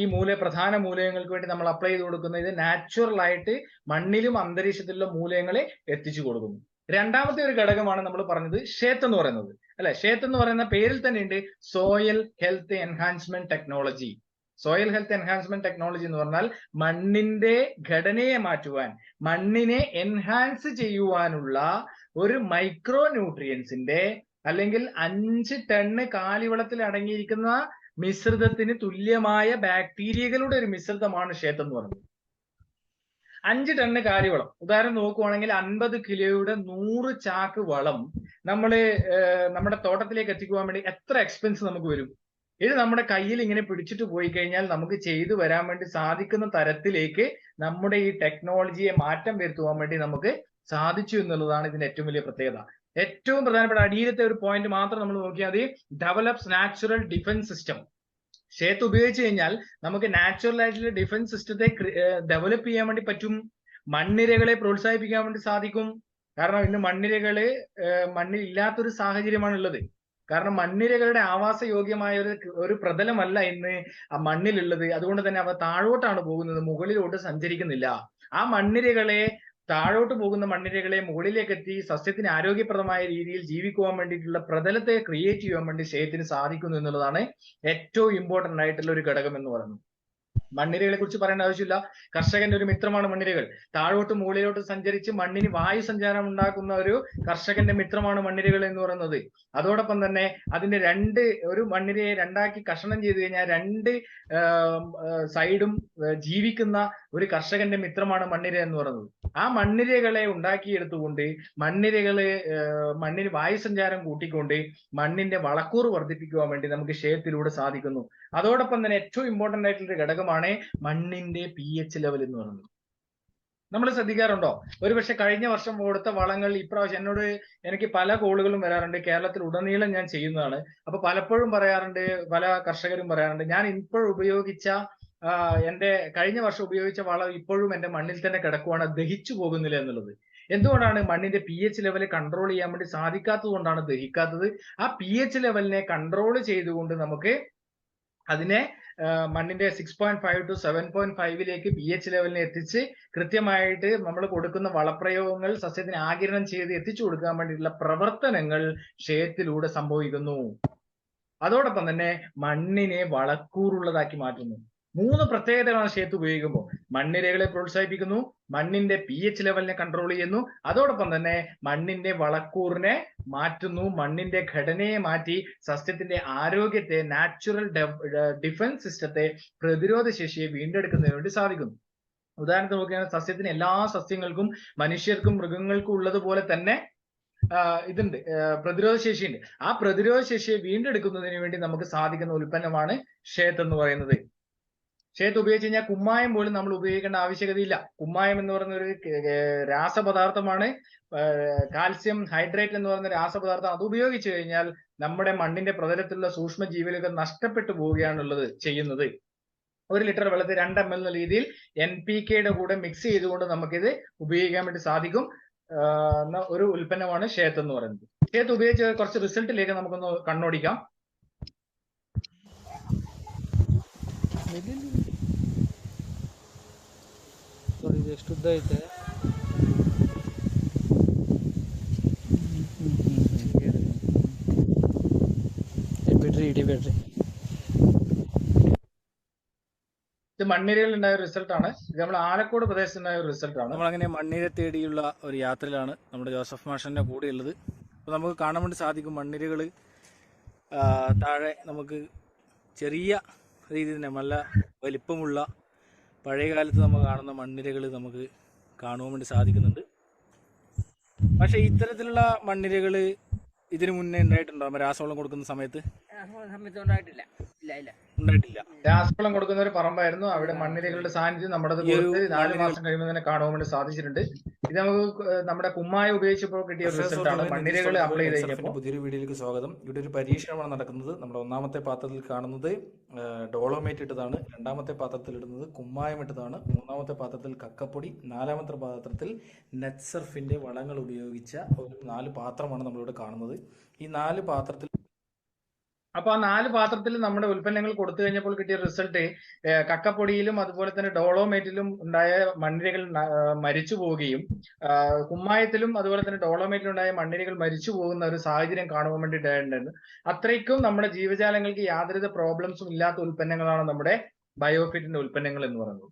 S3: ഈ പ്രധാന മൂലകങ്ങൾക്ക് വേണ്ടി നമ്മൾ അപ്ലൈ ചെയ്ത് കൊടുക്കുന്നത്. ഇത് നാച്ചുറൽ ആയിട്ട് മണ്ണിലും അന്തരീക്ഷത്തിലുള്ള മൂലകങ്ങളെ എത്തിച്ചു കൊടുക്കുന്നു. രണ്ടാമത്തെ ഒരു ഘടകമാണ് നമ്മൾ പറഞ്ഞത് ഷേത്ത് എന്ന് പറയുന്നത്, അല്ലെ? ഷേത്ത് എന്ന് പറയുന്ന പേരിൽ തന്നെ ഉണ്ട് soil health enhancement technology. Soil health enhancement technology എന്ന് പറഞ്ഞാൽ മണ്ണിന്റെ ഘടനയെ മാറ്റുവാൻ, മണ്ണിനെ എൻഹാൻസ് ചെയ്യുവാനുള്ള ഒരു മൈക്രോ ന്യൂട്രിയൻസിന്റെ അല്ലെങ്കിൽ 5 ടണ്ണ് കാലിവളത്തിൽ അടങ്ങിയിരിക്കുന്ന മിശ്രിതത്തിന് തുല്യമായ ബാക്ടീരിയകളുടെ ഒരു മിശ്രിതമാണ് ഷേത്ത് എന്ന് പറയുന്നത്. 5 ടണ്ണ് കാലിവളം, ഉദാഹരണം നോക്കുവാണെങ്കിൽ 50 കിലോയുടെ 100 ചാക്ക് വളം നമ്മുടെ തോട്ടത്തിലേക്ക് എത്തിക്കുവാൻ വേണ്ടി എത്ര എക്സ്പെൻസ് നമുക്ക് വരും? ഇത് നമ്മുടെ കയ്യിൽ ഇങ്ങനെ പിടിച്ചിട്ട് പോയി കഴിഞ്ഞാൽ നമുക്ക് ചെയ്തു വരാൻ വേണ്ടി സാധിക്കുന്ന തരത്തിലേക്ക് നമ്മുടെ ഈ ടെക്നോളജിയെ മാറ്റം വരുത്തുവാൻ വേണ്ടി നമുക്ക് സാധിച്ചു എന്നുള്ളതാണ് ഇതിന്റെ ഏറ്റവും വലിയ പ്രത്യേകത. ഏറ്റവും പ്രധാനപ്പെട്ട അടിയിലത്തെ ഒരു പോയിന്റ് മാത്രം നമ്മൾ നോക്കിയാൽ മതി. Develops natural defence system. Seth ഉപയോഗിച്ച് കഴിഞ്ഞാൽ നമുക്ക് നാച്ചുറൽ ആയിട്ടുള്ള ഡിഫൻസ് സിസ്റ്റത്തെ ഡെവലപ്പ് ചെയ്യാൻ വേണ്ടി പറ്റും. മണ്ണിരകളെ പ്രോത്സാഹിപ്പിക്കാൻ വേണ്ടി സാധിക്കും. കാരണം ഇന്ന് മണ്ണിൽ ഇല്ലാത്തൊരു സാഹചര്യമാണ് ഉള്ളത്. കാരണം മണ്ണിരകളുടെ ആവാസയോഗ്യമായ ഒരു പ്രതലമല്ല ഇന്ന് ആ മണ്ണിലുള്ളത്. അതുകൊണ്ട് തന്നെ അവ താഴോട്ടാണ് പോകുന്നത്, മുകളിലോട്ട് സഞ്ചരിക്കുന്നില്ല. ആ മണ്ണിരകളെ, താഴോട്ട് പോകുന്ന മണ്ണിരകളെ മുകളിലേക്ക് എത്തി സസ്യത്തിന് ആരോഗ്യപ്രദമായ രീതിയിൽ ജീവിക്കുവാൻ വേണ്ടിയിട്ടുള്ള പ്രതലത്തെ ക്രിയേറ്റ് ചെയ്യാൻ വേണ്ടി ഷേത്തിന് സാധിക്കുന്നു എന്നുള്ളതാണ് ഏറ്റവും ഇമ്പോർട്ടന്റ് ആയിട്ടുള്ള ഒരു ഘടകം എന്ന് പറയുന്നത്. മണ്ണിരകളെ കുറിച്ച് പറയേണ്ട ആവശ്യമില്ല. കർഷകന്റെ ഒരു മിത്രമാണ് മണ്ണിരകൾ. താഴോട്ട് മുകളിലോട്ട് സഞ്ചരിച്ച് മണ്ണിന് വായു സഞ്ചാരം ഉണ്ടാക്കുന്ന ഒരു കർഷകന്റെ മിത്രമാണ് മണ്ണിരകൾ എന്ന് പറയുന്നത്. അതോടൊപ്പം തന്നെ അതിന്റെ ഒരു മണ്ണിരയെ രണ്ടാക്കി കഷണം ചെയ്ത് കഴിഞ്ഞാൽ 2 സൈഡും ജീവിക്കുന്ന ഒരു കർഷകന്റെ മിത്രമാണ് മണ്ണിര എന്ന് പറയുന്നത്. ആ മണ്ണിരകളെ ഉണ്ടാക്കിയെടുത്തുകൊണ്ട് മണ്ണിന് വായുസഞ്ചാരം കൂട്ടിക്കൊണ്ട് മണ്ണിന്റെ വളക്കൂറ് വർദ്ധിപ്പിക്കുവാൻ വേണ്ടി നമുക്ക് ഷേത്തിലൂടെ സാധിക്കുന്നു. അതോടൊപ്പം തന്നെ ഏറ്റവും ഇമ്പോർട്ടന്റ് ആയിട്ടുള്ള ഒരു ഘടകമാണ് മണ്ണിന്റെ pH ലെവൽ എന്ന് പറയുന്നത്. നമ്മൾ ശ്രദ്ധിക്കാറുണ്ടോ? ഒരുപക്ഷെ കഴിഞ്ഞ വർഷം കൊടുത്ത വളങ്ങൾ ഇപ്രാവശ്യം എനിക്ക് പല കോളുകളും വരാറുണ്ട്. കേരളത്തിൽ ഉടനീളം ഞാൻ ചെയ്യുന്നതാണ്. അപ്പൊ പലപ്പോഴും പറയാറുണ്ട്, പല കർഷകരും പറയാറുണ്ട്, ഞാൻ ഇപ്പോഴും ഉപയോഗിച്ച എന്റെ കഴിഞ്ഞ വർഷം ഉപയോഗിച്ച വളം ഇപ്പോഴും എന്റെ മണ്ണിൽ തന്നെ കിടക്കുവാണ്, ദഹിച്ചു പോകുന്നില്ല എന്നുള്ളത്. എന്തുകൊണ്ടാണ്? മണ്ണിന്റെ pH ലെവൽ കൺട്രോൾ ചെയ്യാൻ വേണ്ടി സാധിക്കാത്തത് കൊണ്ടാണ് ദഹിക്കാത്തത്. ആ pH ലെവലിനെ കൺട്രോൾ ചെയ്തുകൊണ്ട് നമുക്ക് അതിനെ മണ്ണിന്റെ 6.5 to 7.5 pH ലെവലിനെ എത്തിച്ച് കൃത്യമായിട്ട് നമ്മൾ കൊടുക്കുന്ന വളപ്രയോഗങ്ങൾ സസ്യത്തിന് ആഗിരണം ചെയ്ത് എത്തിച്ചു കൊടുക്കാൻ വേണ്ടിയിട്ടുള്ള പ്രവർത്തനങ്ങൾ ഷേത്തിലൂടെ സംഭവിക്കുന്നു. അതോടൊപ്പം തന്നെ മണ്ണിനെ വളക്കൂറുള്ളതാക്കി മാറ്റുന്നു. 3 പ്രത്യേകതകളാണ് ഷേത്ത് ഉപയോഗിക്കുമ്പോൾ. മണ്ണിരകളെ പ്രോത്സാഹിപ്പിക്കുന്നു, മണ്ണിന്റെ pH ലെവലിനെ കൺട്രോൾ ചെയ്യുന്നു, അതോടൊപ്പം തന്നെ മണ്ണിന്റെ വളക്കൂറിനെ മാറ്റുന്നു, മണ്ണിന്റെ ഘടനയെ മാറ്റി സസ്യത്തിന്റെ ആരോഗ്യത്തെ, നാച്ചുറൽ ഡിഫൻസ് സിസ്റ്റത്തെ, പ്രതിരോധ ശേഷിയെ വീണ്ടെടുക്കുന്നതിന് വേണ്ടി സാധിക്കുന്നു. ഉദാഹരണത്തിന് നോക്കുകയാണെങ്കിൽ സസ്യത്തിന് എല്ലാ സസ്യങ്ങൾക്കും മനുഷ്യർക്കും മൃഗങ്ങൾക്കും ഉള്ളതുപോലെ തന്നെ ഇതുണ്ട്, പ്രതിരോധ ശേഷിയുണ്ട്. ആ പ്രതിരോധ ശേഷിയെ വീണ്ടെടുക്കുന്നതിന് വേണ്ടി നമുക്ക് സാധിക്കുന്ന ഉൽപ്പന്നമാണ് ഷേത്ത് എന്ന് പറയുന്നത്. ഷേത്ത് ഉപയോഗിച്ച് കഴിഞ്ഞാൽ കുമ്മായം പോലും നമ്മൾ ഉപയോഗിക്കേണ്ട ആവശ്യകതയില്ല. കുമ്മായം എന്ന് പറയുന്ന ഒരു രാസപദാർത്ഥമാണ്, കാൽസ്യം ഹൈഡ്രേറ്റ് എന്ന് പറയുന്ന രാസപദാർത്ഥം. അത് ഉപയോഗിച്ച് കഴിഞ്ഞാൽ നമ്മുടെ മണ്ണിന്റെ പ്രതലത്തിലുള്ള സൂക്ഷ്മജീവികളൊക്കെ നഷ്ടപ്പെട്ടു പോവുകയാണുള്ളത് ചെയ്യുന്നത്. 1 ലിറ്റർ വെള്ളത്തിൽ 2 ml എന്ന രീതിയിൽ NPKയുടെ കൂടെ മിക്സ് ചെയ്തുകൊണ്ട് നമുക്കിത് ഉപയോഗിക്കാൻ വേണ്ടി സാധിക്കും ഒരു ഉൽപ്പന്നമാണ് ഷേത്ത് എന്ന് പറയുന്നത്. ഷേത്ത് ഉപയോഗിച്ച് കുറച്ച് റിസൾട്ടിലേക്ക് നമുക്കൊന്ന് കണ്ണോടിക്കാം.
S1: ಎಷ್ಟು ಉದ್ದ ಐತೆ? ಬಿಡ್ರಿ, ಇಡಿಬೇಡ್ರಿ.
S3: ഇത് മണ്ണിരയിൽ ഉണ്ടായ ഒരു റിസൾട്ടാണ്. ഇത് നമ്മൾ ആലക്കോട് പ്രദേശത്തുണ്ടായ ഒരു റിസൾട്ടാണ്.
S1: നമ്മളങ്ങനെ മണ്ണിര തേടിയുള്ള ഒരു യാത്രയിലാണ് നമ്മുടെ ജോസഫ് മാഷന്റെ കൂടെ ഉള്ളത്. അപ്പോൾ നമുക്ക് കാണാൻ വേണ്ടി സാധിക്കും മണ്ണിരകൾ താഴെ നമുക്ക് ചെറിയ രീതിയിൽ തന്നെ നല്ല വലിപ്പമുള്ള പഴയ കാലത്ത് നമ്മൾ കാണുന്ന മണ്ണിരകൾ നമുക്ക് കാണുവാൻ വേണ്ടി സാധിക്കുന്നുണ്ട്. പക്ഷെ ഇത്തരത്തിലുള്ള മണ്ണിരകള് ഇതിനു മുന്നേ ഉണ്ടായിട്ടുണ്ടോ രാസവളം കൊടുക്കുന്ന സമയത്ത്?
S4: സമയത്ത് ഉണ്ടായിട്ടില്ല. ഇല്ല ഇല്ല.
S1: ഉണ്ടായിട്ടില്ല.
S3: രാസവളം കൊടുക്കുന്ന ഒരു പറമ്പായിരുന്നു. അവിടെ മണ്ണിരകളുടെ സാന്നിധ്യം നമ്മുടെ
S1: ഈ ഒരു
S3: കൊടുത്ത് 4
S1: മണ്ണിരകൾ
S3: മാസം കഴിയുമ്പോൾ തന്നെ കാണുവാൻ വേണ്ടി സാധിച്ചിട്ടുണ്ട്. ഇത് നമുക്ക് നമ്മുടെ കുമ്മായ ഉപയോഗിച്ചപ്പോൾ കിട്ടിയ ഒരു റിസൾട്ട് ആണ്. മണ്ണിരകൾ അപ്ലൈ ചെയ്ത് കഴിഞ്ഞപ്പോൾ.
S1: പുതിയൊരു വീഡിയോയിലേക്ക് സ്വാഗതം. ഇവിടെ ഒരു പരീക്ഷണമാണ് നടക്കുന്നത്. നമ്മുടെ ഒന്നാമത്തെ പാത്രത്തിൽ കാണുന്നത് ഡോളോമേറ്റ് ഇട്ടതാണ്, രണ്ടാമത്തെ പാത്രത്തിൽ ഇടുന്നത് കുമ്മായം ഇട്ടതാണ്, മൂന്നാമത്തെ പാത്രത്തിൽ കക്കപ്പൊടി, നാലാമത്തെ പാത്രത്തിൽ നെറ്റ്സർഫിന്റെ വളങ്ങൾ ഉപയോഗിച്ച ഒരു 4 പാത്രമാണ് നമ്മളിവിടെ കാണുന്നത്. ഈ 4 പാത്രത്തിൽ
S3: അപ്പൊ ആ 4 പാത്രത്തിൽ നമ്മുടെ ഉൽപ്പന്നങ്ങൾ കൊടുത്തു കഴിഞ്ഞപ്പോൾ കിട്ടിയ റിസൾട്ട് കക്കപ്പൊടിയിലും അതുപോലെ തന്നെ ഡോളോമേറ്റിലും ഉണ്ടായ മണ്ണിരകൾ മരിച്ചു പോവുകയും കുമ്മായത്തിലും അതുപോലെ തന്നെ ഡോളോമേറ്റിലും ഉണ്ടായ മണ്ണിരകൾ മരിച്ചു പോകുന്ന ഒരു സാഹചര്യം കാണുവാൻ വേണ്ടിയിട്ടായിരുന്നു. അത്രയ്ക്കും നമ്മുടെ ജീവജാലങ്ങൾക്ക് യാതൊരുവിധ പ്രോബ്ലംസും ഇല്ലാത്ത ഉൽപ്പന്നങ്ങളാണ് നമ്മുടെ ബയോഫിറ്റിന്റെ ഉൽപ്പന്നങ്ങൾ എന്ന് പറയുന്നത്.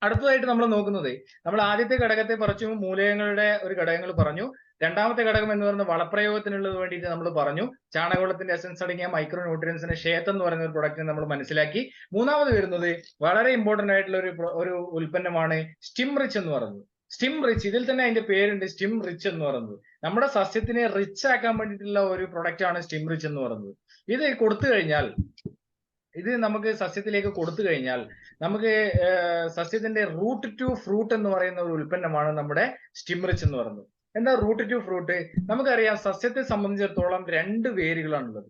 S3: അടുത്തതായിട്ട് നമ്മൾ നോക്കുന്നത്, നമ്മൾ ആദ്യത്തെ ഘടകത്തെ പറിച്ചു മൂലകങ്ങളുടെ ഒരു ഘടകങ്ങൾ പറഞ്ഞു. രണ്ടാമത്തെ ഘടകം എന്ന് പറയുന്നത് വളപ്രയോഗത്തിനുള്ളത് വേണ്ടിയിട്ട് നമ്മൾ പറഞ്ഞു. ചാണകവെള്ളത്തിന്റെ എസൻസ് അടങ്ങിയ മൈക്രോ ന്യൂട്രിയൻസിന്റെ ഷേത്ത് എന്ന് പറയുന്ന ഒരു പ്രൊഡക്റ്റ് നമ്മൾ മനസ്സിലാക്കി. മൂന്നാമത് വരുന്നത് വളരെ ഇമ്പോർട്ടന്റ് ആയിട്ടുള്ള ഒരു ഉൽപ്പന്നമാണ് സ്റ്റിം റിച്ച് എന്ന് പറയുന്നത്. സ്റ്റിം റിച്ച്, ഇതിൽ തന്നെ അതിന്റെ പേരുണ്ട്, സ്റ്റിം റിച്ച് എന്ന് പറയുന്നത്. നമ്മുടെ സസ്യത്തിനെ റിച്ച് ആക്കാൻ വേണ്ടിയിട്ടുള്ള ഒരു പ്രൊഡക്റ്റ് ആണ് സ്റ്റിം റിച്ച് എന്ന് പറയുന്നത്. ഇത് കൊടുത്തു കഴിഞ്ഞാൽ, ഇത് നമുക്ക് സസ്യത്തിലേക്ക് കൊടുത്തു കഴിഞ്ഞാൽ നമുക്ക് സസ്യത്തിന്റെ റൂട്ട് ടു ഫ്രൂട്ട് എന്ന് പറയുന്ന ഒരു ഉൽപ്പന്നമാണ് നമ്മുടെ സ്റ്റിം റിച്ച് എന്ന് പറയുന്നത്. എന്താ റൂട്ട് ടു ഫ്രൂട്ട്? നമുക്കറിയാം സസ്യത്തെ സംബന്ധിച്ചിടത്തോളം 2 വേരുകളാണുള്ളത്.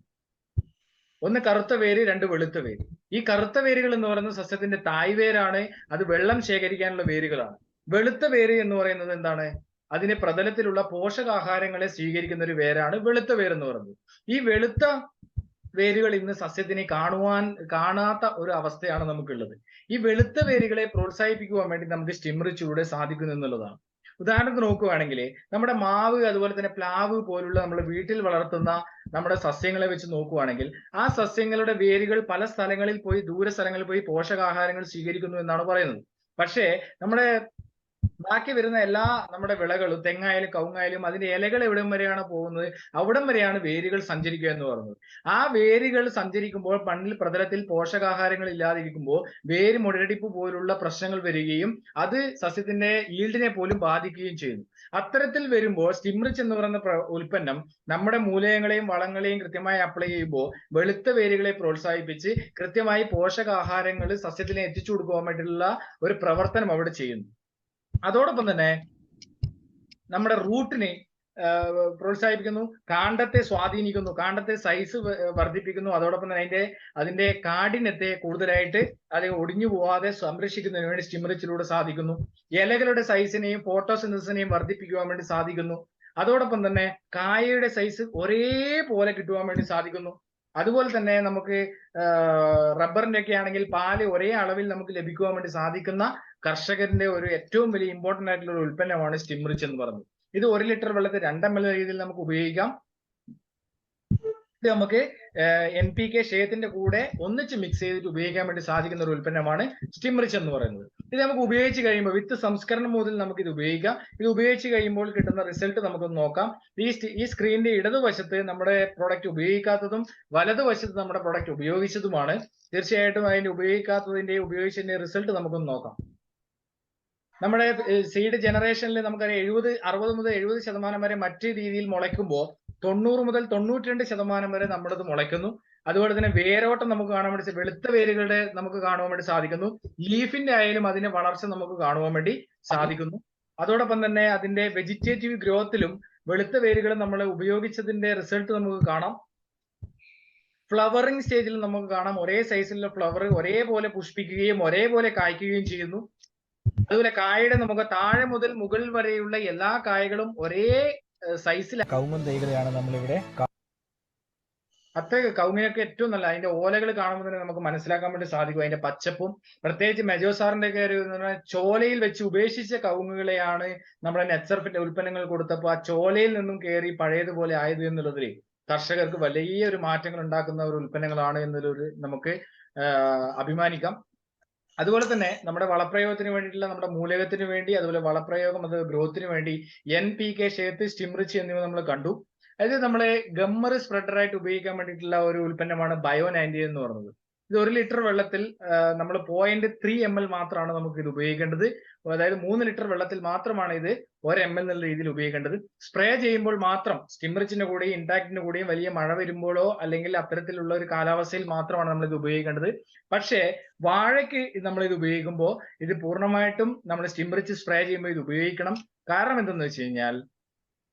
S3: ഒന്ന് കറുത്ത വേര്, 2 വെളുത്ത വേര്. ഈ കറുത്ത വേരുകൾ എന്ന് പറയുന്നത് സസ്യത്തിന്റെ തായ് വേരാണ്. അത് വെള്ളം ശേഖരിക്കാനുള്ള വേരുകളാണ്. വെളുത്ത വേര് എന്ന് പറയുന്നത് എന്താണ്? അതിന്റെ പ്രതലത്തിലുള്ള പോഷകാഹാരങ്ങളെ സ്വീകരിക്കുന്ന ഒരു വേരാണ് വെളുത്ത വേര് എന്ന് പറയുന്നത്. ഈ വെളുത്ത വേരുകൾ ഇന്ന് സസ്യത്തിനെ കാണാത്ത ഒരു അവസ്ഥയാണ് നമുക്കുള്ളത്. ഈ വെളുത്ത വേരുകളെ പ്രോത്സാഹിപ്പിക്കുവാൻ വേണ്ടി നമുക്ക് സ്റ്റിം റിച്ചിലൂടെ സാധിക്കുന്നു എന്നുള്ളതാണ്. ഉദാഹരണത്തിന് നോക്കുകയാണെങ്കിൽ നമ്മുടെ മാവ് അതുപോലെ തന്നെ പ്ലാവ് പോലുള്ള നമ്മൾ വീട്ടിൽ വളർത്തുന്ന നമ്മുടെ സസ്യങ്ങളെ വെച്ച് നോക്കുകയാണെങ്കിൽ ആ സസ്യങ്ങളുടെ വേരുകൾ പല സ്ഥലങ്ങളിൽ പോയി, ദൂര സ്ഥലങ്ങളിൽ പോയി പോഷകാഹാരങ്ങൾ സ്വീകരിക്കുന്നു എന്നാണ് പറയുന്നത്. പക്ഷേ നമ്മുടെ ബാക്കി വരുന്ന എല്ലാ നമ്മുടെ വിളകളും, തെങ്ങായാലും കവുങ്ങായാലും, അതിന്റെ ഇലകൾ എവിടം വരെയാണ് പോകുന്നത് അവിടം വരെയാണ് വേരുകൾ സഞ്ചരിക്കുക എന്ന് പറയുന്നത്. ആ വേരുകൾ സഞ്ചരിക്കുമ്പോൾ മണ്ണിൽ പ്രതലത്തിൽ പോഷകാഹാരങ്ങൾ ഇല്ലാതിരിക്കുമ്പോൾ വേര് മുരടിപ്പ് പോലുള്ള പ്രശ്നങ്ങൾ വരികയും അത് സസ്യത്തിന്റെ ഈൽഡിനെ പോലും ബാധിക്കുകയും ചെയ്യുന്നു. അത്തരത്തിൽ വരുമ്പോൾ സ്റ്റിം റിച്ച് എന്ന് പറയുന്ന ഉൽപ്പന്നം നമ്മുടെ മൂലകങ്ങളെയും വളങ്ങളെയും കൃത്യമായി അപ്ലൈ ചെയ്യുമ്പോൾ വെളുത്ത വേരുകളെ പ്രോത്സാഹിപ്പിച്ച് കൃത്യമായി പോഷകാഹാരങ്ങൾ സസ്യത്തിനെ എത്തിച്ചു കൊടുക്കുവാൻ വേണ്ടിയിട്ടുള്ള ഒരു പ്രവർത്തനം അവിടെ ചെയ്യുന്നു. അതോടൊപ്പം തന്നെ നമ്മുടെ റൂട്ടിനെ പ്രോത്സാഹിപ്പിക്കുന്നു, കാണ്ഡത്തെ സ്വാധീനിക്കുന്നു, കാണ്ഡത്തെ സൈസ് വർദ്ധിപ്പിക്കുന്നു. അതോടൊപ്പം തന്നെ അതിന്റെ കാഠിന്യത്തെ കൂടുതലായിട്ട് അത് ഒടിഞ്ഞു പോവാതെ സംരക്ഷിക്കുന്നതിന് വേണ്ടി സ്റ്റിം റിച്ചിലൂടെ സാധിക്കുന്നു. ഇലകളുടെ സൈസിനെയും ഫോട്ടോസിന്തസിനെയും വർദ്ധിപ്പിക്കുവാൻ വേണ്ടി സാധിക്കുന്നു. അതോടൊപ്പം തന്നെ കായയുടെ സൈസ് ഒരേപോലെ കിട്ടുവാൻ വേണ്ടി സാധിക്കുന്നു. അതുപോലെ തന്നെ നമുക്ക് റബ്ബറിന്റെ ഒക്കെ ആണെങ്കിൽ പാല് ഒരേ അളവിൽ നമുക്ക് ലഭിക്കുവാൻ വേണ്ടി സാധിക്കുന്ന കർഷകരുടെ ഒരു ഏറ്റവും വലിയ ഇമ്പോർട്ടന്റ് ആയിട്ടുള്ള ഒരു ഉൽപ്പന്നമാണ് സ്റ്റിം റിച്ച് എന്ന് പറയുന്നത്. ഇത് 1 ലിറ്റർ വെള്ളത്തിൽ 2 ml രീതിയിൽ നമുക്ക് ഉപയോഗിക്കാം. ഇത് നമുക്ക് NPK ഷേയത്തിന്റെ കൂടെ ഒന്നിച്ച് മിക്സ് ചെയ്തിട്ട് ഉപയോഗിക്കാൻ വേണ്ടി സാധിക്കുന്ന ഒരു ഉൽപ്പന്നമാണ് സ്റ്റിം റിച്ച് എന്ന് പറയുന്നത്. ഇത് നമുക്ക് ഉപയോഗിച്ച് കഴിയുമ്പോൾ വിത്ത് സംസ്കരണം മുതൽ നമുക്ക് ഇത് ഉപയോഗിക്കാം. ഇത് ഉപയോഗിച്ച് കഴിയുമ്പോൾ കിട്ടുന്ന റിസൾട്ട് നമുക്കൊന്ന് നോക്കാം. ഈ സ്ക്രീനിന്റെ ഇടതുവശത്ത് നമ്മുടെ പ്രൊഡക്റ്റ് ഉപയോഗിക്കാത്തതും വലതുവശത്ത് നമ്മുടെ പ്രൊഡക്റ്റ് ഉപയോഗിച്ചതുമാണ്. തീർച്ചയായിട്ടും അതിന്റെ ഉപയോഗിച്ചതിന്റെ റിസൾട്ട് നമുക്കൊന്ന് നോക്കാം. നമ്മുടെ സീഡ് ജനറേഷനിൽ നമുക്കറിയാം 60 മുതൽ 70% വരെ മറ്റു രീതിയിൽ മുളയ്ക്കുമ്പോൾ 90 മുതൽ 92% വരെ നമ്മുടേത് മുളയ്ക്കുന്നു. അതുപോലെ തന്നെ വേരോട്ടം നമുക്ക് കാണാൻ വേണ്ടി, വെളുത്ത വേരുകളുടെ നമുക്ക് കാണുവാൻ വേണ്ടി സാധിക്കുന്നു. ലീഫിന്റെ ആയാലും അതിന്റെ വളർച്ച നമുക്ക് കാണുവാൻ വേണ്ടി സാധിക്കുന്നു. അതോടൊപ്പം തന്നെ അതിന്റെ വെജിറ്റേറ്റീവ് ഗ്രോത്തിലും വെളുത്ത വേരുകൾ നമ്മൾ ഉപയോഗിച്ചതിന്റെ റിസൾട്ട് നമുക്ക് കാണാം. ഫ്ലവറിംഗ് സ്റ്റേജിൽ നമുക്ക് കാണാം ഒരേ സൈസിലുള്ള ഫ്ലവർ ഒരേപോലെ പുഷ്പിക്കുകയും ഒരേപോലെ കായ്ക്കുകയും ചെയ്യുന്നു. അതുപോലെ കായയുടെ നമുക്ക് താഴെ മുതൽ മുകൾ വരെയുള്ള എല്ലാ കായകളും ഒരേ സൈസിൽ
S1: കവുങ്ങും തൈകളെയാണ് നമ്മളിവിടെ.
S3: കവുങ്ങിനൊക്കെ ഏറ്റവും നല്ല അതിന്റെ ഓലകൾ കാണുമ്പോൾ തന്നെ നമുക്ക് മനസ്സിലാക്കാൻ വേണ്ടി സാധിക്കും അതിന്റെ പച്ചപ്പും. പ്രത്യേകിച്ച് മെജോസാറിന്റെ ഒക്കെ ഒരു ചോലയിൽ വെച്ച് ഉപേക്ഷിച്ച കവുങ്ങുകളെയാണ് നമ്മുടെ നെറ്റ്സർഫിന്റെ ഉൽപ്പന്നങ്ങൾ കൊടുത്തപ്പോൾ ആ ചോലയിൽ നിന്നും കയറി പഴയതുപോലെ ആയത് എന്നുള്ളതിൽ കർഷകർക്ക് വലിയൊരു മാറ്റങ്ങൾ ഉണ്ടാക്കുന്ന ഒരു ഉൽപ്പന്നങ്ങളാണ് എന്നുള്ളൊരു നമുക്ക് അഭിമാനിക്കാം. അതുപോലെ തന്നെ നമ്മുടെ വളപ്രയോഗത്തിന് വേണ്ടിയിട്ടുള്ള നമ്മുടെ മൂലകത്തിന് വേണ്ടി, അതുപോലെ വളപ്രയോഗം അത് ഗ്രോത്തിന് വേണ്ടി NPK ഷേത്ത്, സ്റ്റിം റിച്ച് എന്നിവ നമ്മൾ കണ്ടു. അതായത് നമ്മളെ ഗമ്മർ സ്പ്രെഡർ ആയിട്ട് ഉപയോഗിക്കാൻ വേണ്ടിയിട്ടുള്ള ഒരു ഉൽപ്പന്നമാണ് ബയോ 90 എന്ന് പറയുന്നത്. ഇത് 1 ലിറ്റർ വെള്ളത്തിൽ നമ്മൾ 0.3 ml മാത്രമാണ് നമുക്ക് ഇത് ഉപയോഗിക്കേണ്ടത്. അതായത് 3 ലിറ്റർ വെള്ളത്തിൽ മാത്രമാണ് ഇത് 1 ml എന്നുള്ള രീതിയിൽ ഉപയോഗിക്കേണ്ടത്. സ്പ്രേ ചെയ്യുമ്പോൾ മാത്രം സ്റ്റിംറിച്ചിന്റെ കൂടെയും ഇൻടാക്റ്റിന്റെ കൂടെയും വലിയ മഴ വരുമ്പോഴോ അല്ലെങ്കിൽ അത്തരത്തിലുള്ള ഒരു കാലാവസ്ഥയിൽ മാത്രമാണ് നമ്മൾ ഇത് ഉപയോഗിക്കേണ്ടത്. പക്ഷേ വാഴയ്ക്ക് നമ്മൾ ഇത് ഉപയോഗിക്കുമ്പോൾ ഇത് പൂർണ്ണമായിട്ടും നമ്മൾ സ്റ്റിംറിച്ച് സ്പ്രേ ചെയ്യുമ്പോൾ ഇത് ഉപയോഗിക്കണം. കാരണം എന്തെന്ന് വെച്ച് കഴിഞ്ഞാൽ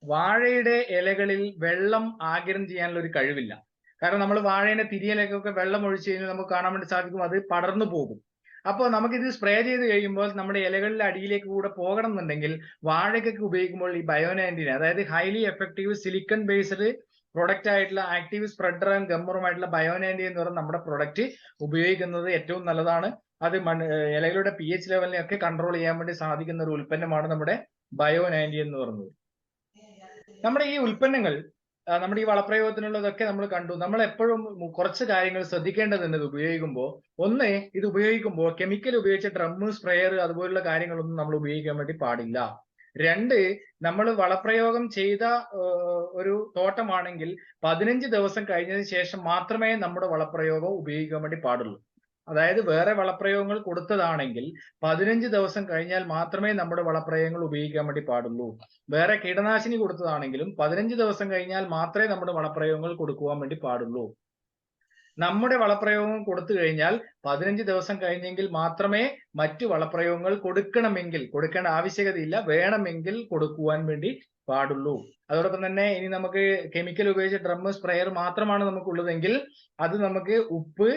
S3: വാഴയുടെ ഇലകളിൽ വെള്ളം ആഗിരണം ചെയ്യാനുള്ള ഒരു കഴിവില്ല. കാരണം നമ്മൾ വാഴയുടെ തിരിയിലേക്കൊക്കെ വെള്ളം ഒഴിച്ചു കഴിഞ്ഞാൽ നമുക്ക് കാണാൻ വേണ്ടി സാധിക്കും, അത് പടർന്നു പോകും. അപ്പോൾ നമുക്കിത് സ്പ്രേ ചെയ്ത് കഴിയുമ്പോൾ നമ്മുടെ ഇലകളിലെ അടിയിലേക്ക് കൂടെ പോകണം എന്നുണ്ടെങ്കിൽ വാഴയ്ക്കൊക്കെ ഉപയോഗിക്കുമ്പോൾ ഈ ബയോ-19 അതായത് highly effective silicone based product ആയിട്ടുള്ള ആക്റ്റീവ് സ്പ്രെഡറും ഗമ്മറുമായിട്ടുള്ള ബയോ-19 എന്ന് പറയുന്ന നമ്മുടെ പ്രൊഡക്റ്റ് ഉപയോഗിക്കുന്നത് ഏറ്റവും നല്ലതാണ്. അത് ഇലകളുടെ pH ലെവലിനെയൊക്കെ കൺട്രോൾ ചെയ്യാൻ വേണ്ടി സാധിക്കുന്ന ഒരു ഉൽപ്പന്നമാണ് നമ്മുടെ ബയോ-19 എന്ന് പറയുന്നത്. നമ്മുടെ ഈ ഉൽപ്പന്നങ്ങൾ നമ്മുടെ ഈ വളപ്രയോഗത്തിനുള്ളതൊക്കെ നമ്മൾ കണ്ടു. നമ്മൾ എപ്പോഴും കുറച്ച് കാര്യങ്ങൾ ശ്രദ്ധിക്കേണ്ടതുണ്ട് ഇത് ഉപയോഗിക്കുമ്പോൾ. ഒന്ന്, ഇത് ഉപയോഗിക്കുമ്പോൾ കെമിക്കൽ ഉപയോഗിച്ച ഡ്രം, സ്പ്രെയർ അതുപോലുള്ള കാര്യങ്ങളൊന്നും നമ്മൾ ഉപയോഗിക്കാൻ വേണ്ടി പാടില്ല. 2, നമ്മൾ വളപ്രയോഗം ചെയ്ത ഒരു തോട്ടമാണെങ്കിൽ 15 ദിവസം കഴിഞ്ഞതിന് ശേഷം മാത്രമേ നമ്മുടെ വളപ്രയോഗം ഉപയോഗിക്കാൻ വേണ്ടി പാടുള്ളൂ. അതായത് വേറെ വളപ്രയോഗങ്ങൾ കൊടുത്തതാണെങ്കിൽ 15 ദിവസം കഴിഞ്ഞാൽ മാത്രമേ നമ്മുടെ വളപ്രയോഗങ്ങൾ ഉപയോഗിക്കാൻ വേണ്ടി പാടുള്ളൂ. വേറെ കീടനാശിനി കൊടുത്തതാണെങ്കിലും 15 ദിവസം കഴിഞ്ഞാൽ മാത്രമേ നമ്മുടെ വളപ്രയോഗങ്ങൾ കൊടുക്കുവാൻ വേണ്ടി പാടുള്ളൂ. നമ്മുടെ വളപ്രയോഗം കൊടുത്തു കഴിഞ്ഞാൽ 15 ദിവസം കഴിഞ്ഞെങ്കിൽ മാത്രമേ മറ്റു വളപ്രയോഗങ്ങൾ കൊടുക്കേണ്ട ആവശ്യകതയില്ല, വേണമെങ്കിൽ കൊടുക്കുവാൻ വേണ്ടി പാടുള്ളൂ. അതോടൊപ്പം തന്നെ ഇനി നമുക്ക് കെമിക്കൽ ഉപയോഗിച്ച ഡ്രം, സ്പ്രെയർ മാത്രമാണ് നമുക്കുള്ളതെങ്കിൽ അത് നമുക്ക് ഉപ്പ്,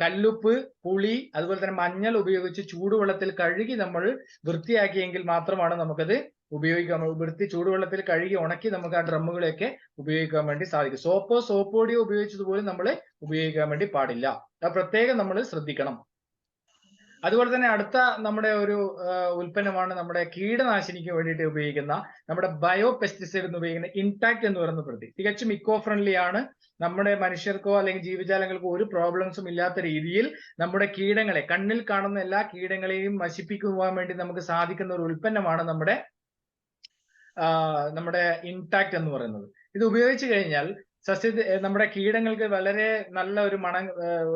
S3: കല്ലുപ്പ്, പുളി അതുപോലെ തന്നെ മഞ്ഞൾ ഉപയോഗിച്ച് ചൂടുവെള്ളത്തിൽ കഴുകി നമ്മൾ വൃത്തിയാക്കിയെങ്കിൽ മാത്രമാണ് നമുക്കത് ഉപയോഗിക്കാൻ ചൂടുവെള്ളത്തിൽ കഴുകി ഉണക്കി നമുക്ക് ആ ഡ്രമ്മുകളെയൊക്കെ ഉപയോഗിക്കാൻ വേണ്ടി സാധിക്കും. സോപ്പ് പൊടിയോ ഉപയോഗിച്ചതുപോലും നമ്മൾ ഉപയോഗിക്കാൻ വേണ്ടി പാടില്ല. അത് പ്രത്യേകം നമ്മൾ ശ്രദ്ധിക്കണം. അതുപോലെ തന്നെ അടുത്ത നമ്മുടെ ഒരു ഉൽപ്പന്നമാണ് നമ്മുടെ കീടനാശിനിക്ക് വേണ്ടിയിട്ട് ഉപയോഗിക്കുന്ന നമ്മുടെ ബയോ പെസ്റ്റിസൈഡ് എന്ന് ഉപയോഗിക്കുന്ന ഇൻടാക്ട് എന്ന് പറയുന്ന പ്രതി. തികച്ചും ഇക്കോ ഫ്രണ്ട്ലി ആണ്. നമ്മുടെ മനുഷ്യർക്കോ അല്ലെങ്കിൽ ജീവജാലങ്ങൾക്കോ ഒരു പ്രോബ്ലംസും ഇല്ലാത്ത രീതിയിൽ നമ്മുടെ കീടങ്ങളെ, കണ്ണിൽ കാണുന്ന എല്ലാ കീടങ്ങളെയും നശിപ്പിക്കുവാൻ വേണ്ടി നമുക്ക് സാധിക്കുന്ന ഒരു ഉൽപ്പന്നമാണ് നമ്മുടെ ഇൻടാക്ട് എന്ന് പറയുന്നത്. ഇത് ഉപയോഗിച്ചു കഴിഞ്ഞാൽ നമ്മുടെ കീടങ്ങൾക്ക് വളരെ നല്ല ഒരു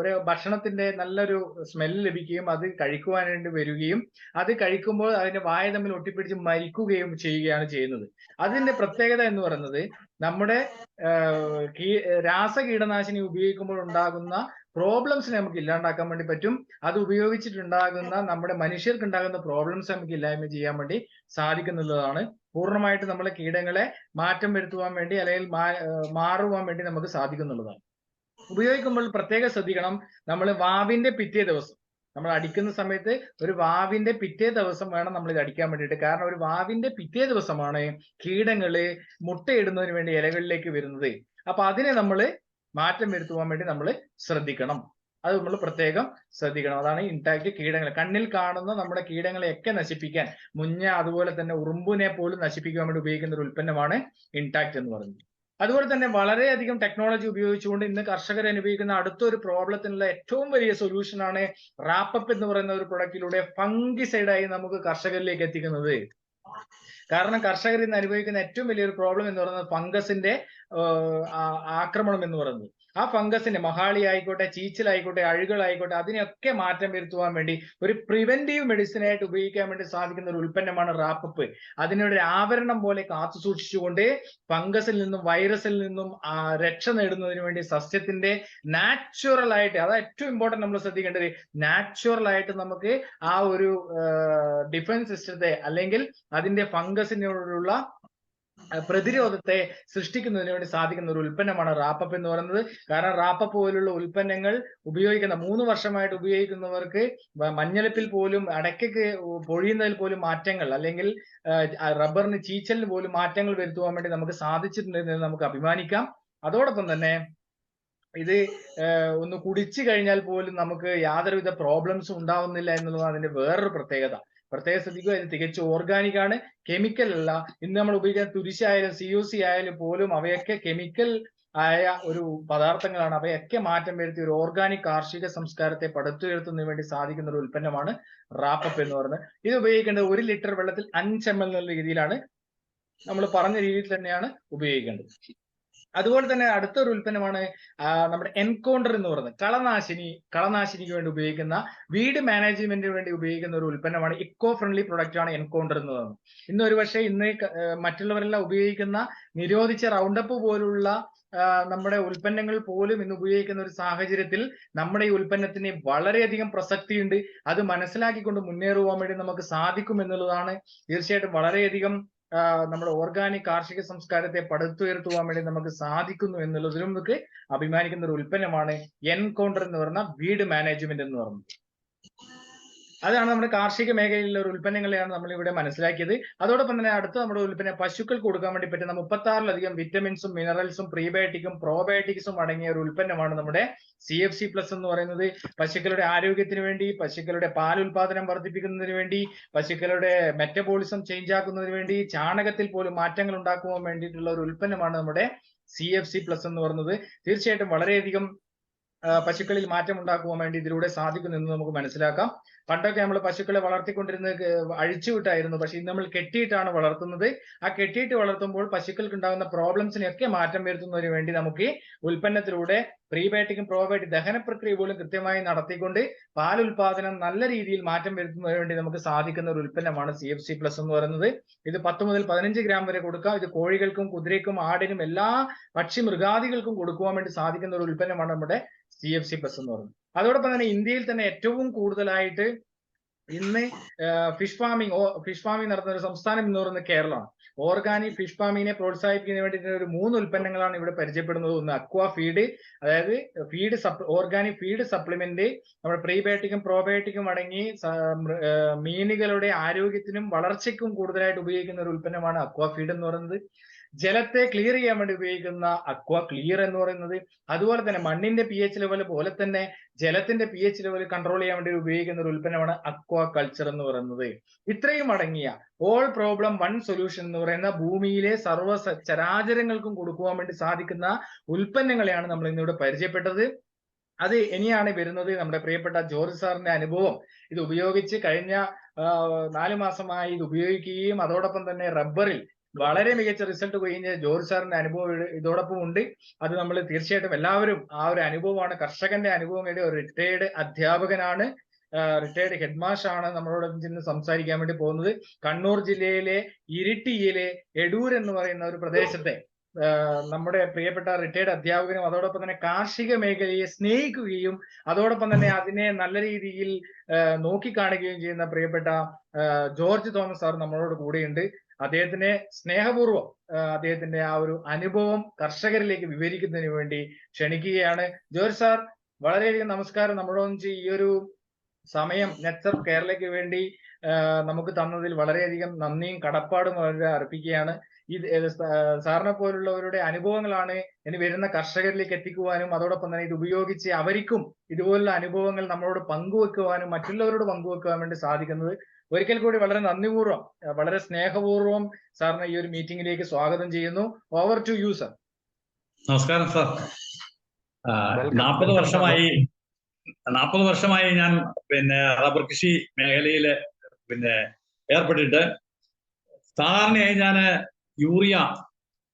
S3: ഒരു ഭക്ഷണത്തിന്റെ നല്ലൊരു സ്മെല്ല് ലഭിക്കുകയും അത് കഴിക്കുവാൻ വേണ്ടി വരികയും അത് കഴിക്കുമ്പോൾ അതിന്റെ വായ തമ്മിൽ ഒട്ടിപ്പിടിച്ച് മരിക്കുകയും ചെയ്യുകയാണ് ചെയ്യുന്നത്. അതിന്റെ പ്രത്യേകത എന്ന് പറയുന്നത് നമ്മുടെ രാസകീടനാശിനി ഉപയോഗിക്കുമ്പോൾ ഉണ്ടാകുന്ന പ്രോബ്ലംസിനെ നമുക്ക് ഇല്ലാണ്ടാക്കാൻ വേണ്ടി പറ്റും. അത് ഉപയോഗിച്ചിട്ടുണ്ടാകുന്ന നമ്മുടെ മനുഷ്യർക്ക് ഉണ്ടാകുന്ന പ്രോബ്ലംസ് നമുക്ക് ഇല്ലായ്മ ചെയ്യാൻ വേണ്ടി സാധിക്കുന്നുള്ളതാണ്. പൂർണ്ണമായിട്ട് നമ്മളെ കീടങ്ങളെ മാറ്റം വരുത്തുവാൻ വേണ്ടി അല്ലെങ്കിൽ മാറുവാൻ വേണ്ടി നമുക്ക് സാധിക്കുന്നുള്ളതാണ്. ഉപയോഗിക്കുമ്പോൾ പ്രത്യേകം ശ്രദ്ധിക്കണം, നമ്മൾ വാവിന്റെ പിറ്റേ ദിവസം നമ്മൾ അടിക്കുന്ന സമയത്ത് ഒരു വാവിന്റെ പിറ്റേ ദിവസം വേണം നമ്മൾ ഇത് അടിക്കാൻ വേണ്ടിയിട്ട്. കാരണം ഒരു വാവിന്റെ പിറ്റേ ദിവസമാണ് കീടങ്ങള് മുട്ടയിടുന്നതിന് വേണ്ടി ഇലകളിലേക്ക് വരുന്നത്. അപ്പൊ അതിനെ നമ്മൾ മാറ്റം വരുത്തുവാൻ വേണ്ടി നമ്മൾ ശ്രദ്ധിക്കണം. അത് നമ്മൾ പ്രത്യേകം ശ്രദ്ധിക്കണം. അതാണ് ഇൻടാക്ട്. കീടങ്ങളെ, കണ്ണിൽ കാണുന്ന നമ്മുടെ കീടങ്ങളെയൊക്കെ നശിപ്പിക്കാൻ, മുഞ്ഞ അതുപോലെ തന്നെ ഉറുമ്പിനെ പോലും നശിപ്പിക്കാൻ വേണ്ടി ഉപയോഗിക്കുന്ന ഒരു ഉൽപ്പന്നമാണ് ഇൻടാക്ട് എന്ന് പറയുന്നത്. അതുപോലെ തന്നെ വളരെയധികം ടെക്നോളജി ഉപയോഗിച്ചുകൊണ്ട് ഇന്ന് കർഷകർ അനുഭവിക്കുന്ന അടുത്തൊരു പ്രോബ്ലത്തിനുള്ള ഏറ്റവും വലിയ സൊല്യൂഷനാണ് റാപ്പപ്പ് എന്ന് പറയുന്ന ഒരു പ്രൊഡക്റ്റിലൂടെ ഫംഗിസൈഡായി നമുക്ക് കർഷകരിലേക്ക് എത്തിക്കുന്നത്. കാരണം കർഷകർ ഇന്ന് അനുഭവിക്കുന്ന ഏറ്റവും വലിയൊരു പ്രോബ്ലം എന്ന് പറയുന്നത് ഫംഗസിന്റെ ആക്രമണം എന്ന് പറയുന്നത്. ആ ഫംഗസിന്റെ മഹാളി ആയിക്കോട്ടെ, ചീച്ചിലായിക്കോട്ടെ, അഴുകളായിക്കോട്ടെ, അതിനെയൊക്കെ മാറ്റം വരുത്തുവാൻ വേണ്ടി ഒരു പ്രിവെന്റീവ് മെഡിസിൻ ആയിട്ട് ഉപയോഗിക്കാൻ വേണ്ടി സാധിക്കുന്ന ഒരു ഉൽപ്പന്നമാണ് റാപ്പപ്പ്. അതിനൊരു ആവരണം പോലെ കാത്തു സൂക്ഷിച്ചുകൊണ്ട് ഫംഗസിൽ നിന്നും വൈറസിൽ നിന്നും രക്ഷ നേടുന്നതിന് വേണ്ടി സസ്യത്തിന്റെ നാച്ചുറൽ ആയിട്ട്, അതാണ് ഏറ്റവും ഇമ്പോർട്ടന്റ് നമ്മൾ ശ്രദ്ധിക്കേണ്ടത്, നാച്ചുറൽ ആയിട്ട് നമുക്ക് ആ ഒരു ഡിഫൻസ് സിസ്റ്റത്തെ അല്ലെങ്കിൽ അതിന്റെ ഫംഗസിനോടുള്ള പ്രതിരോധത്തെ സൃഷ്ടിക്കുന്നതിന് വേണ്ടി സാധിക്കുന്ന ഒരു ഉൽപ്പന്നമാണ് റാപ്പപ്പ് എന്ന് പറയുന്നത്. കാരണം റാപ്പപ്പ് പോലുള്ള ഉൽപ്പന്നങ്ങൾ ഉപയോഗിക്കുന്ന 3 വർഷമായിട്ട് ഉപയോഗിക്കുന്നവർക്ക് മഞ്ഞളിപ്പിൽ പോലും, അടയ്ക്കൊക്കെ പൊഴിയുന്നതിൽ പോലും മാറ്റങ്ങൾ, അല്ലെങ്കിൽ റബ്ബറിന് ചീച്ചലിന് പോലും മാറ്റങ്ങൾ വരുത്തുവാൻ വേണ്ടി നമുക്ക് സാധിച്ചിട്ടുണ്ടെന്ന് നമുക്ക് അഭിമാനിക്കാം. അതോടൊപ്പം തന്നെ ഇത് ഒന്ന് കുടിച്ചു കഴിഞ്ഞാൽ പോലും നമുക്ക് യാതൊരുവിധ പ്രോബ്ലംസും ഉണ്ടാവുന്നില്ല എന്നുള്ളതാണ് അതിന്റെ വേറൊരു പ്രത്യേകത. പ്രത്യേകം ശ്രദ്ധിക്കുക, ഇത് തികച്ചും ഓർഗാനിക് ആണ്, കെമിക്കൽ അല്ല. ഇന്ന് നമ്മൾ ഉപയോഗിക്കുന്ന തുരിശായാലും CUC ആയാലും പോലും അവയൊക്കെ കെമിക്കൽ ആയ ഒരു പദാർത്ഥങ്ങളാണ്. അവയൊക്കെ മാറ്റം വരുത്തി ഒരു ഓർഗാനിക് കാർഷിക സംസ്കാരത്തെ പടുത്തുയർത്തുന്നതിന് വേണ്ടി സാധിക്കുന്ന ഒരു ഉൽപ്പന്നമാണ് റാപ്പപ്പ് എന്ന് പറയുന്നത്. ഇത് ഉപയോഗിക്കേണ്ടത് 1 ലിറ്റർ വെള്ളത്തിൽ 5 ml എന്നുള്ള രീതിയിലാണ്, നമ്മൾ പറഞ്ഞ രീതിയിൽ തന്നെയാണ് ഉപയോഗിക്കേണ്ടത്. അതുപോലെ തന്നെ അടുത്തൊരു ഉൽപ്പന്നമാണ് നമ്മുടെ എൻകൗണ്ടർ എന്ന് പറയുന്നത് കളനാശിനിക്ക് വേണ്ടി ഉപയോഗിക്കുന്ന വീട് മാനേജ്മെന്റിന് വേണ്ടി ഉപയോഗിക്കുന്ന ഒരു ഉൽപ്പന്നമാണ്. ഇക്കോ ഫ്രണ്ട്ലി പ്രൊഡക്റ്റ് ആണ് എൻകൗണ്ടർ എന്ന് പറയുന്നത്. ഇന്ന് ഒരു പക്ഷേ മറ്റുള്ളവരെല്ലാം ഉപയോഗിക്കുന്ന നിരോധിച്ച റൗണ്ടപ്പ് പോലുള്ള നമ്മുടെ ഉൽപ്പന്നങ്ങൾ പോലും ഇന്ന് ഉപയോഗിക്കുന്ന ഒരു സാഹചര്യത്തിൽ നമ്മുടെ ഈ ഉൽപ്പന്നത്തിന് വളരെയധികം പ്രസക്തിയുണ്ട്. അത് മനസ്സിലാക്കിക്കൊണ്ട് മുന്നേറുവാൻ വേണ്ടി നമുക്ക് സാധിക്കും എന്നുള്ളതാണ് തീർച്ചയായിട്ടും വളരെയധികം നമ്മുടെ ഓർഗാനിക് കാർഷിക സംസ്കാരത്തെ പടുത്തുയർത്തുവാൻ വേണ്ടി നമുക്ക് സാധിക്കുന്നു എന്നുള്ളതിലും നമുക്ക് അഭിമാനിക്കുന്ന ഒരു ഉൽപ്പന്നമാണ് എൻകൗണ്ടർ എന്ന് പറയുന്ന വീട് മാനേജ്മെന്റ് എന്ന് പറയുന്നത്. അതാണ് നമ്മുടെ കാർഷിക മേഖലയിലുള്ള ഒരു ഉൽപ്പന്നങ്ങളെയാണ് നമ്മൾ ഇവിടെ മനസ്സിലാക്കിയത്. അതോടൊപ്പം തന്നെ അടുത്ത നമ്മുടെ ഉൽപ്പന്നം പശുക്കൾക്ക് കൊടുക്കാൻ വേണ്ടി പറ്റുന്ന 36ലധികം വിറ്റമിൻസും മിനറൽസും പ്രീബയോട്ടിക്കും പ്രോബയോട്ടിക്സും അടങ്ങിയ ഒരു ഉൽപ്പന്നമാണ് നമ്മുടെ CFC പ്ലസ് എന്ന് പറയുന്നത്. പശുക്കളുടെ ആരോഗ്യത്തിന് വേണ്ടി, പശുക്കളുടെ പാൽ ഉൽപാദനം വർദ്ധിപ്പിക്കുന്നതിന് വേണ്ടി, പശുക്കളുടെ മെറ്റബോളിസം ചേഞ്ച് ആക്കുന്നതിന് വേണ്ടി, ചാണകത്തിൽ പോലും മാറ്റങ്ങൾ ഉണ്ടാക്കുവാൻ വേണ്ടിയിട്ടുള്ള ഒരു ഉൽപ്പന്നമാണ് നമ്മുടെ CFC പ്ലസ് എന്ന് പറയുന്നത്. തീർച്ചയായിട്ടും വളരെയധികം പശുക്കളിൽ മാറ്റം ഉണ്ടാക്കുവാൻ വേണ്ടി ഇതിലൂടെ സാധിക്കുന്നു എന്ന് നമുക്ക് മനസ്സിലാക്കാം. പണ്ടൊക്കെ നമ്മൾ പശുക്കളെ വളർത്തിക്കൊണ്ടിരുന്നത് അഴിച്ചുവിട്ടായിരുന്നു. പക്ഷെ ഇന്ന് നമ്മൾ കെട്ടിയിട്ടാണ് വളർത്തുന്നത്. ആ കെട്ടിയിട്ട് വളർത്തുമ്പോൾ പശുക്കൾക്ക് ഉണ്ടാകുന്ന പ്രോബ്ലംസിനെയൊക്കെ മാറ്റം വരുത്തുന്നതിന് വേണ്ടി നമുക്ക് ഉൽപ്പന്നത്തിലൂടെ പ്രീബയോട്ടിക്കും പ്രോബയോട്ടിക് ദഹന പ്രക്രിയ പോലും കൃത്യമായി നടത്തിക്കൊണ്ട് പാൽ ഉൽപാദനം നല്ല രീതിയിൽ മാറ്റം വരുത്തുന്നതിന് വേണ്ടി നമുക്ക് സാധിക്കുന്ന ഒരു ഉൽപ്പന്നമാണ് CFC പ്ലസ് എന്ന് പറയുന്നത്. ഇത് 10 മുതൽ 15 ഗ്രാം വരെ കൊടുക്കാം. ഇത് കോഴികൾക്കും കുതിരയ്ക്കും ആടിനും എല്ലാ പക്ഷി മൃഗാദികൾക്കും കൊടുക്കുവാൻ വേണ്ടി സാധിക്കുന്ന ഒരു ഉൽപ്പന്നമാണ് നമ്മുടെ CFC പ്ലസ് എന്ന് പറയുന്നത്. അതോടൊപ്പം തന്നെ ഇന്ത്യയിൽ തന്നെ ഏറ്റവും കൂടുതലായിട്ട് ഇന്ന് ഫിഷ് ഫാമിംഗ് നടത്തുന്ന ഒരു സംസ്ഥാനം എന്ന് പറയുന്നത് കേരളമാണ്. ഓർഗാനിക് ഫിഷ് ഫാമിങ്ങിനെ പ്രോത്സാഹിപ്പിക്കുന്നതിന് വേണ്ടിയിട്ട് ഒരു 3 ഉൽപ്പന്നങ്ങളാണ് ഇവിടെ പരിചയപ്പെടുന്നത്. ഒന്ന് അക്വാ ഫീഡ്, അതായത് ഓർഗാനിക് ഫീഡ് സപ്ലിമെന്റ്, നമ്മുടെ പ്രീബയോട്ടിക്കും പ്രോബയോട്ടിക്കും അടങ്ങി മീനുകളുടെ ആരോഗ്യത്തിനും വളർച്ചയ്ക്കും കൂടുതലായിട്ട് ഉപയോഗിക്കുന്ന ഒരു ഉൽപ്പന്നമാണ് അക്വാ ഫീഡ് എന്ന് പറയുന്നത്. ജലത്തെ ക്ലിയർ ചെയ്യാൻ വേണ്ടി ഉപയോഗിക്കുന്ന അക്വാ ക്ലിയർ എന്ന് പറയുന്നത്. അതുപോലെ തന്നെ മണ്ണിന്റെ pH ലെവൽ പോലെ തന്നെ ജലത്തിന്റെ pH ലെവൽ കൺട്രോൾ ചെയ്യാൻ വേണ്ടി ഉപയോഗിക്കുന്ന ഒരു ഉൽപ്പന്നമാണ് അക്വാ കൾച്ചർ എന്ന് പറയുന്നത്. ഇത്രയും അടങ്ങിയ ഓൾ പ്രോബ്ലം വൺ സൊല്യൂഷൻ എന്ന് പറയുന്ന ഭൂമിയിലെ സർവ്വ ചരാചരങ്ങൾക്കും കൊടുക്കുവാൻ വേണ്ടി സാധിക്കുന്ന ഉൽപ്പന്നങ്ങളെയാണ് നമ്മൾ ഇന്നിവിടെ പരിചയപ്പെട്ടത്. അത് ഇനിയാണ് വരുന്നത് നമ്മുടെ പ്രിയപ്പെട്ട ജോർജ് സാറിന്റെ അനുഭവം. ഇത് ഉപയോഗിച്ച് കഴിഞ്ഞ 4 മാസമായി ഇത് ഉപയോഗിക്കുകയും അതോടൊപ്പം തന്നെ റബ്ബറിൽ വളരെ മികച്ച റിസൾട്ട് കഴിഞ്ഞ ജോർജ് സാറിന്റെ അനുഭവം ഇതോടൊപ്പം ഉണ്ട്. അത് നമ്മൾ തീർച്ചയായിട്ടും എല്ലാവരും ആ ഒരു അനുഭവമാണ്, കർഷകന്റെ അനുഭവം. ഒരു റിട്ടയർഡ് അധ്യാപകനാണ്, റിട്ടയർഡ് ഹെഡ് മാസ്റ്റർ ആണ് നമ്മളോടൊപ്പം ചെന്ന് സംസാരിക്കാൻ വേണ്ടി പോകുന്നത്. കണ്ണൂർ ജില്ലയിലെ ഇരിട്ടിയിലെ എടൂർ എന്ന് പറയുന്ന ഒരു പ്രദേശത്തെ നമ്മുടെ പ്രിയപ്പെട്ട റിട്ടയർഡ് അധ്യാപകനും അതോടൊപ്പം തന്നെ കാർഷിക മേഖലയെ സ്നേഹിക്കുകയും അതോടൊപ്പം തന്നെ അതിനെ നല്ല രീതിയിൽ നോക്കിക്കാണുകയും ചെയ്യുന്ന പ്രിയപ്പെട്ട ജോർജ് തോമസ് സാർ നമ്മളോട് കൂടെയുണ്ട്. അദ്ദേഹത്തിനെ സ്നേഹപൂർവ്വം അദ്ദേഹത്തിന്റെ ആ ഒരു അനുഭവം കർഷകരിലേക്ക് വിവരിക്കുന്നതിന് വേണ്ടി ക്ഷണിക്കുകയാണ്. ജോർജ് സാർ, വളരെയധികം നമസ്കാരം. നമ്മളൊന്നിച്ച് ഈ ഒരു സമയം നെറ്റ്സർഫ് കേരളയ്ക്ക് വേണ്ടി നമുക്ക് തന്നതിൽ വളരെയധികം നന്ദിയും കടപ്പാടും വളരെ അർപ്പിക്കുകയാണ്. സാറിനെ പോലുള്ളവരുടെ അനുഭവങ്ങളാണ് ഇനി വരുന്ന കർഷകരിലേക്ക് എത്തിക്കുവാനും അതോടൊപ്പം തന്നെ ഇത് ഉപയോഗിച്ച് അവർക്കും ഇതുപോലുള്ള അനുഭവങ്ങൾ നമ്മളോട് പങ്കുവെക്കുവാനും മറ്റുള്ളവരോട് പങ്കുവെക്കുവാൻ വേണ്ടി സാധിക്കുന്നത്. ഒരിക്കൽ കൂടി വളരെ നന്ദിപൂർവ്വം, വളരെ സ്നേഹപൂർവ്വം സാറിനെ ഈ ഒരു മീറ്റിംഗിലേക്ക് സ്വാഗതം ചെയ്യുന്നു. Over to you sir.
S5: നമസ്കാരം സാർ. 40 വർഷമായി ഞാൻ റബ്ബർ കൃഷി മേഖലയിൽ ഏർപ്പെട്ടിട്ട് സാധാരണയായി ഞാൻ യൂറിയ,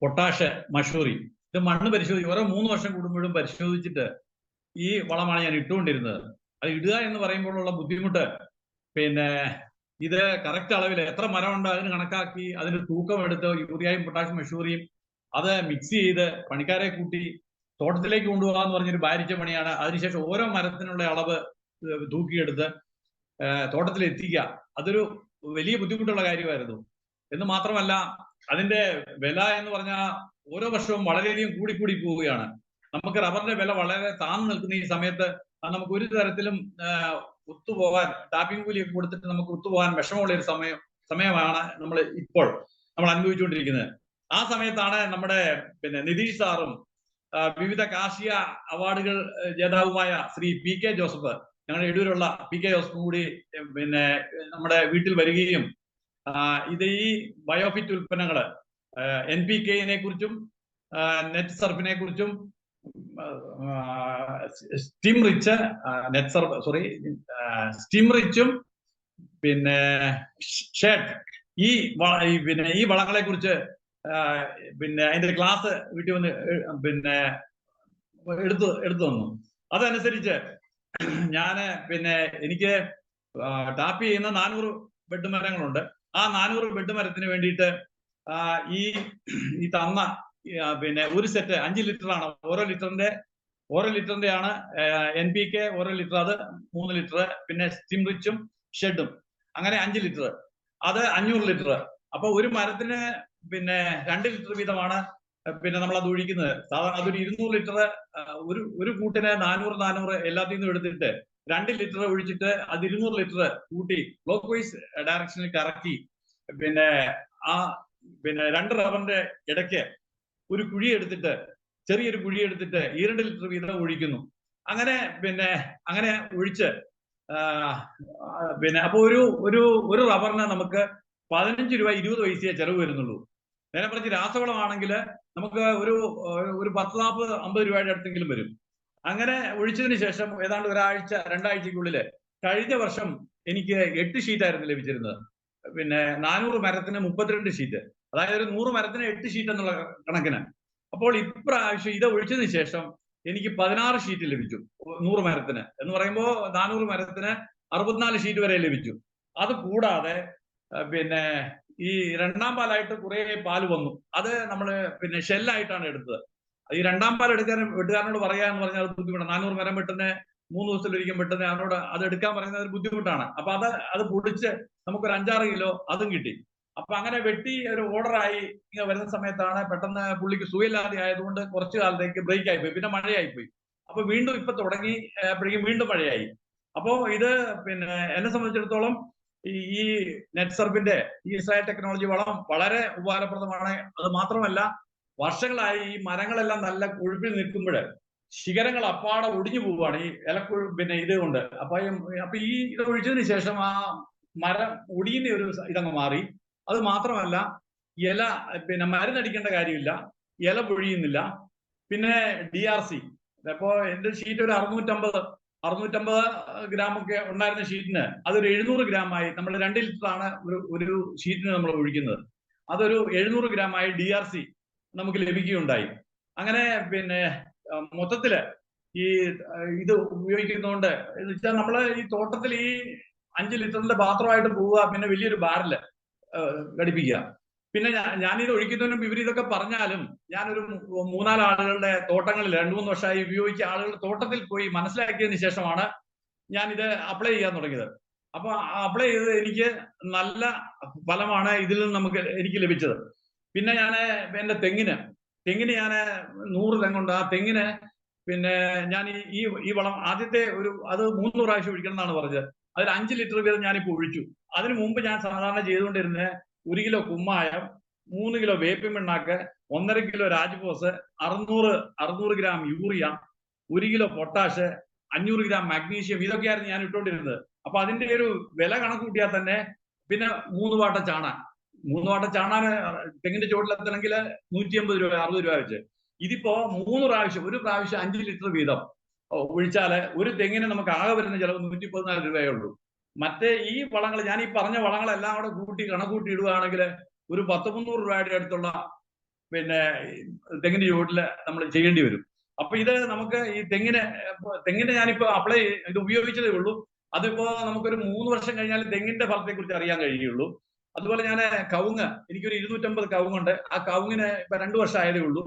S5: പൊട്ടാഷ്, മഷൂറി ഇത് മണ്ണ് പരിശോധിക്കും. ഓരോ 3 വർഷം കൂടുമ്പോഴും പരിശോധിച്ചിട്ട് ഈ വളമാണ് ഞാൻ ഇട്ടുകൊണ്ടിരുന്നത്. അത് ഇടുക എന്ന് പറയുമ്പോഴുള്ള ബുദ്ധിമുട്ട് ഇത് കറക്റ്റ് അളവിൽ എത്ര മരമുണ്ട് അതിന് കണക്കാക്കി അതിന്റെ തൂക്കം എടുത്ത് യൂറിയയും പൊട്ടാഷ്യം മഷൂറിയും അത് മിക്സ് ചെയ്ത് പണിക്കാരെ കൂട്ടി തോട്ടത്തിലേക്ക് കൊണ്ടുപോകാന്ന് പറഞ്ഞൊരു ഭാരിച്ച പണിയാണ്. അതിനുശേഷം ഓരോ മരത്തിനുള്ള അളവ് തൂക്കിയെടുത്ത് തോട്ടത്തിൽ എത്തിക്കുക. അതൊരു വലിയ ബുദ്ധിമുട്ടുള്ള കാര്യമായിരുന്നു. എന്ന് മാത്രമല്ല അതിന്റെ വില എന്ന് പറഞ്ഞാൽ ഓരോ വർഷവും വളരെയധികം കൂടിക്കൂടി പോവുകയാണ്. നമുക്ക് റബ്ബറിന്റെ വില വളരെ താഴ്ന്നു നിൽക്കുന്ന ഈ സമയത്ത് നമുക്ക് ഒരു തരത്തിലും ഒത്തുപോകാൻ, ടാപ്പിംഗ് കൂലിയൊക്കെ കൊടുത്തിട്ട് നമുക്ക് ഒത്തുപോകാൻ വിഷമമുള്ള ഒരു സമയമാണ് ഇപ്പോൾ നമ്മൾ അനുഭവിച്ചുകൊണ്ടിരിക്കുന്നത്. ആ സമയത്താണ് നമ്മുടെ നിതീഷ് സാറും വിവിധ കാർഷിക അവാർഡുകൾ ജേതാവുമായ ശ്രീ PK ജോസഫ്, ഞങ്ങളുടെ എടൂരുള്ള PK ജോസഫും കൂടി നമ്മുടെ വീട്ടിൽ വരികയും ഇത് ഈ ബയോഫിറ്റ് ഉൽപ്പന്നങ്ങള് NPK-നെ കുറിച്ചും നെറ്റ് സർഫിനെ കുറിച്ചും സ്റ്റീം റിച്ചും ഷേഡ് ഈ വളങ്ങളെ കുറിച്ച് പിന്നെ അതിന്റെ ക്ലാസ് വീട്ടിൽ വന്ന് പിന്നെ എടുത്തു തന്നു. അതനുസരിച്ച് ഞാന് പിന്നെ എനിക്ക് ടാപ്പ് ചെയ്യുന്ന 400 ബെഡ് മരങ്ങളുണ്ട്. ആ 400 ബെഡ് മരത്തിന് വേണ്ടിയിട്ട് ഈ തന്ന പിന്നെ ഒരു സെറ്റ് 5 ലിറ്ററാണ്. ഓരോ ലിറ്ററിന്റെ ആണ് NPK ഓരോ ലിറ്റർ, അത് 3 ലിറ്റർ, പിന്നെ സ്റ്റിംറിച്ചും ഷെഡും, അങ്ങനെ 5 ലിറ്റർ, അത് 500 ലിറ്റർ. അപ്പൊ ഒരു മരത്തിന് പിന്നെ 2 ലിറ്റർ വീതമാണ് പിന്നെ നമ്മൾ അത് ഒഴിക്കുന്നത്. സാധാരണ അതൊരു 200 ലിറ്റർ ഒരു കൂട്ടിന് 400 എല്ലാത്തിൽ നിന്നും എടുത്തിട്ട് 2 ലിറ്റർ ഒഴിച്ചിട്ട് അത് 200 ലിറ്റർ കൂട്ടി ക്ലോക്ക് വൈസ് ഡയറക്ഷനിൽ കറക്കി പിന്നെ പിന്നെ 2 റബ്ബറിന്റെ ഇടയ്ക്ക് ഒരു കുഴി എടുത്തിട്ട്, ചെറിയൊരു കുഴി എടുത്തിട്ട് 2 ലിറ്റർ വീതം ഒഴിക്കുന്നു. അങ്ങനെ ഒഴിച്ച് പിന്നെ അപ്പൊ ഒരു റബ്ബറിന് നമുക്ക് 15 രൂപ 20 പൈസയെ ചെലവ് വരുന്നുള്ളൂ. നേരെ പറഞ്ഞ് രാസവളമാണെങ്കിൽ നമുക്ക് ഒരു 10-40-50 രൂപയുടെ അടുത്തെങ്കിലും വരും. അങ്ങനെ ഒഴിച്ചതിന് ശേഷം ഏതാണ്ട് 1-2 ആഴ്ചക്കുള്ളിൽ കഴിഞ്ഞ വർഷം എനിക്ക് 8 ഷീറ്റായിരുന്നു ലഭിച്ചിരുന്നത്. പിന്നെ 400 മരത്തിന് 32 ഷീറ്റ്, അതായത് ഒരു 100 മരത്തിന് 8 ഷീറ്റ് എന്നുള്ള കണക്കിന്. അപ്പോൾ ഇപ്രാവശ്യം ഇത് ഒഴിച്ചതിന് ശേഷം എനിക്ക് 16 ഷീറ്റ് ലഭിച്ചു 100 മരത്തിന്. എന്ന് പറയുമ്പോൾ 400 മരത്തിന് 64 ഷീറ്റ് വരെ ലഭിച്ചു. അത് കൂടാതെ പിന്നെ ഈ രണ്ടാം പാലായിട്ട് കുറെ പാല് വന്നു. അത് നമ്മൾ പിന്നെ ഷെല്ലായിട്ടാണ് എടുത്തത്. ഈ രണ്ടാം പാൽ വെട്ടുകാരനോട് പറയാന്ന് പറഞ്ഞാൽ അത് ബുദ്ധിമുട്ടാണ്. 400 മരം വെട്ടുന്ന 3 ദിവസത്തിലൊരിക്കൽ വെട്ടുന്ന അവനോട് അത് എടുക്കാൻ പറയുന്നത് ഒരു ബുദ്ധിമുട്ടാണ്. അപ്പൊ അത് പൊടിച്ച് നമുക്കൊരു 5-6 കിലോ അതും കിട്ടി. അപ്പൊ അങ്ങനെ വെട്ടി ഒരു ഓർഡറായി വരുന്ന സമയത്താണ് പെട്ടെന്ന് പുള്ളിക്ക് സുഖമില്ലാതെ ആയതുകൊണ്ട് കുറച്ചു കാലത്തേക്ക് ബ്രേക്ക് ആയിപ്പോയി. പിന്നെ മഴയായിപ്പോയി. അപ്പൊ വീണ്ടും ഇപ്പൊ തുടങ്ങി അപ്പോഴേക്കും വീണ്ടും മഴയായി. അപ്പോ ഇത് പിന്നെ എന്നെ സംബന്ധിച്ചിടത്തോളം ഈ നെറ്റ്സർഫിന്റെ ഈ ഇസ്രായേൽ ടെക്നോളജി വളം വളരെ ഉപകാരപ്രദമാണ്. അത് മാത്രമല്ല, വർഷങ്ങളായി ഈ മരങ്ങളെല്ലാം നല്ല കൊഴുപ്പിൽ നിൽക്കുമ്പോൾ ശിഖരങ്ങൾ അപ്പാടെ ഒടിഞ്ഞു പോവുകയാണ് ഈ പിന്നെ ഇത് കൊണ്ട്. അപ്പൊ ഈ ഇത് ഒഴിച്ചതിന് ശേഷം ആ മരം ഒടിയുന്ന ഒരു ഇതങ്ങ് മാറി. അത് മാത്രമല്ല, ഇല പിന്നെ മരുന്നടിക്കേണ്ട കാര്യമില്ല, ഇല പൊഴിയുന്നില്ല. പിന്നെ DRC, അപ്പോ എന്റെ ഷീറ്റ് ഒരു 650 ഗ്രാം ഒക്കെ ഉണ്ടായിരുന്ന ഷീറ്റിന് അതൊരു 700 ഗ്രാമായി. നമ്മൾ 2 ലിറ്ററാണ് ഒരു ഷീറ്റിന് നമ്മൾ ഒഴിക്കുന്നത്. അതൊരു 700 ഗ്രാമായി DRC നമുക്ക് ലഭിക്കുകയുണ്ടായി. അങ്ങനെ പിന്നെ മൊത്തത്തില് ഈ ഇത് ഉപയോഗിക്കുന്നതുകൊണ്ട് എന്ന് വെച്ചാൽ നമ്മള് ഈ തോട്ടത്തിൽ ഈ 5 ലിറ്ററിന്റെ പാത്രമായിട്ട് പോവുക, പിന്നെ വലിയൊരു ബാരല് ഘടിപ്പിക്കുക. പിന്നെ ഞാനിത് ഒഴിക്കുന്നതിനും ഇവർ ഇതൊക്കെ പറഞ്ഞാലും ഞാനൊരു 3-4 ആളുകളുടെ തോട്ടങ്ങളിൽ 2-3 വർഷമായി ഉപയോഗിച്ച ആളുകളുടെ തോട്ടത്തിൽ പോയി മനസ്സിലാക്കിയതിന് ശേഷമാണ് ഞാനിത് അപ്ലൈ ചെയ്യാൻ തുടങ്ങിയത്. അപ്പൊ അപ്ലൈ ചെയ്തത് എനിക്ക് നല്ല ഫലമാണ് ഇതിൽ നിന്ന് എനിക്ക് ലഭിച്ചത്. പിന്നെ ഞാൻ എന്റെ തെങ്ങിന് ഞാൻ 100 തെങ്ങുണ്ട്. ആ തെങ്ങിന് പിന്നെ ഞാൻ ഈ വളം ആദ്യത്തെ അത് 3 പ്രാവശ്യം ഒഴിക്കണം എന്നാണ് പറഞ്ഞത്. അതിൽ 5 ലിറ്റർ വീതം ഞാനിപ്പോൾ ഒഴിച്ചു. അതിനു മുമ്പ് ഞാൻ സാധാരണ ചെയ്തുകൊണ്ടിരുന്നത് 1 കിലോ കുമ്മായം, 3 കിലോ വേപ്പിൻ പിണ്ണാക്ക്, 1.5 കിലോ രാജ്പോസ്, 600 gram urea, 1 kilo potash, 500 gram magnesium, ഇതൊക്കെയായിരുന്നു ഞാൻ ഇട്ടുകൊണ്ടിരുന്നത്. അപ്പൊ അതിന്റെ ഒരു വില കണക്ക് കൂട്ടിയാൽ തന്നെ പിന്നെ 3 വാട്ട ചാണാൻ തെങ്ങിന്റെ ചോട്ടിലെത്തണമെങ്കിൽ 150 രൂപ 60 രൂപ വെച്ച്. ഇതിപ്പോ 3 പ്രാവശ്യം, ഒരു പ്രാവശ്യം 5 ലിറ്റർ വീതം ഒഴിച്ചാല് ഒരു തെങ്ങിന് നമുക്ക് ആകെ വരുന്ന ചിലവ് 114 രൂപയേ ഉള്ളൂ. മറ്റേ ഈ വളങ്ങൾ, ഞാൻ ഈ പറഞ്ഞ വളങ്ങളെല്ലാം കൂടെ കണക്കൂട്ടി ഇടുകയാണെങ്കിൽ ഒരു 100-300 രൂപയുടെ അടുത്തുള്ള പിന്നെ തെങ്ങിന്റെ ചുവട്ടില് നമ്മൾ ചെയ്യേണ്ടി വരും. അപ്പൊ ഇത് നമുക്ക് ഈ തെങ്ങിന് ഞാനിപ്പോ ഇത് ഉപയോഗിച്ചതേ ഉള്ളൂ. അതിപ്പോ നമുക്കൊരു 3 വർഷം കഴിഞ്ഞാൽ തെങ്ങിന്റെ ഫലത്തെ കുറിച്ച് അറിയാൻ കഴിയുള്ളൂ. അതുപോലെ ഞാൻ കവുങ്ങ്, എനിക്കൊരു 250 കവുങ്ങുണ്ട്. ആ കവുങ്ങിന് ഇപ്പൊ 2 വർഷം ആയതേ ഉള്ളൂ.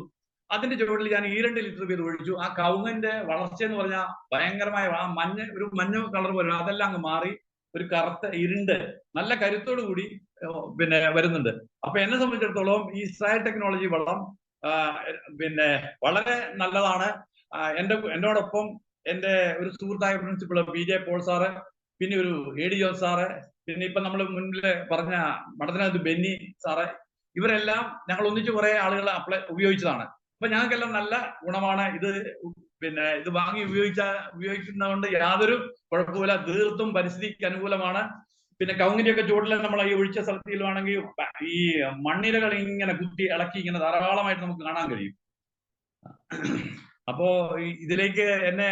S5: അതിന്റെ ചുവട്ടിൽ ഞാൻ 2 ലിറ്റർ വീതം ഒഴിച്ചു. ആ കവുങ്ങിന്റെ വളർച്ച എന്ന് പറഞ്ഞാൽ ഭയങ്കരമായ ഒരു മഞ്ഞ കളർ പോലെ അതെല്ലാം അങ്ങ് മാറി ഒരു കറുത്ത ഇരുണ്ട് നല്ല കരുത്തോടു കൂടി പിന്നെ വരുന്നുണ്ട്. അപ്പൊ എന്നെ സംബന്ധിച്ചിടത്തോളം ഈ ഇസ്രായേൽ ടെക്നോളജി വളം പിന്നെ വളരെ നല്ലതാണ്. എന്നോടൊപ്പം എന്റെ ഒരു സുഹൃത്തായ പ്രിൻസിപ്പൾ PJ പോൾ സാറ്, പിന്നെ ഒരു AD ജോസ് സാറ്, പിന്നെ ഇപ്പൊ നമ്മൾ മുന്നില് പറഞ്ഞ മഠത്തിനകത്ത് ബെന്നി സാറ്, ഇവരെല്ലാം ഞങ്ങൾ ഒന്നിച്ച് കുറെ ആളുകൾ ഉപയോഗിച്ചതാണ്. അപ്പൊ ഞങ്ങൾക്കെല്ലാം നല്ല ഗുണമാണ്. പിന്നെ ഇത് വാങ്ങി ഉപയോഗിക്കുന്നതുകൊണ്ട് യാതൊരു കുഴപ്പമില്ല. തീർത്തും പരിസ്ഥിതിക്ക് അനുകൂലമാണ്. പിന്നെ കവുങ്ങിന്റെയൊക്കെ ചുവട്ടിൽ നമ്മൾ ഈ ഒഴിച്ച സ്ഥലത്തിലുവാണെങ്കിൽ ഈ മണ്ണിരകൾ ഇങ്ങനെ കുത്തി ഇളക്കി ഇങ്ങനെ ധാരാളമായിട്ട് നമുക്ക് കാണാൻ കഴിയും. അപ്പോ ഇതിലേക്ക് എന്നെ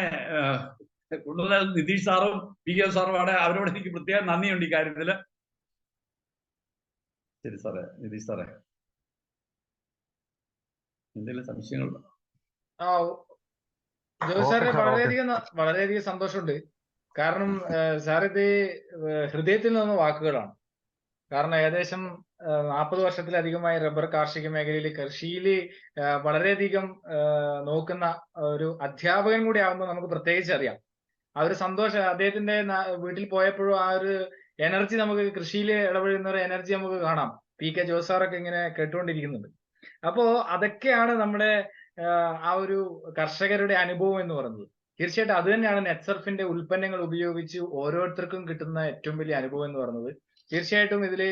S5: കൊണ്ടുവന്ന നിതീഷ് സാറും PK സാറും അവരോട് എനിക്ക് പ്രത്യേകം നന്ദിയുണ്ട് ഈ കാര്യത്തില്. ശരി സാറേ, നിതീഷ് സാറേ. എന്തെങ്കിലും സംശയങ്ങൾ?
S3: ആ ജോയ്
S2: ഓക്കെ
S3: സാറിന്
S2: സാർ, ഓക്കെ.
S3: വളരെയധികം സന്തോഷമുണ്ട്. കാരണം സാർ ഇത് ഹൃദയത്തിൽ നിന്ന് വാക്കുകളാണ്. കാരണം ഏകദേശം 40 വർഷത്തിലധികമായി റബ്ബർ കാർഷിക മേഖലയിൽ കൃഷിയിൽ വളരെയധികം നോക്കുന്ന ഒരു അധ്യാപകൻ കൂടി ആകുമ്പോൾ നമുക്ക് പ്രത്യേകിച്ച് അറിയാം. ആ ഒരു സന്തോഷം അദ്ദേഹത്തിന്റെ വീട്ടിൽ പോയപ്പോഴും ആ ഒരു എനർജി നമുക്ക് കൃഷിയിൽ ഇടപെടുന്ന ഒരു എനർജി നമുക്ക് കാണാം. PK ജോസ് സാറൊക്കെ ഇങ്ങനെ കേട്ടുകൊണ്ടിരിക്കുന്നുണ്ട്. അപ്പോ അതൊക്കെയാണ് നമ്മുടെ ആ ഒരു കർഷകരുടെ അനുഭവം എന്ന് പറയുന്നത്. തീർച്ചയായിട്ടും അത് തന്നെയാണ് നെറ്റ്സർഫിന്റെ ഉൽപ്പന്നങ്ങൾ ഉപയോഗിച്ച് ഓരോരുത്തർക്കും കിട്ടുന്ന ഏറ്റവും വലിയ അനുഭവം എന്ന് പറയുന്നത്. തീർച്ചയായിട്ടും ഇതില്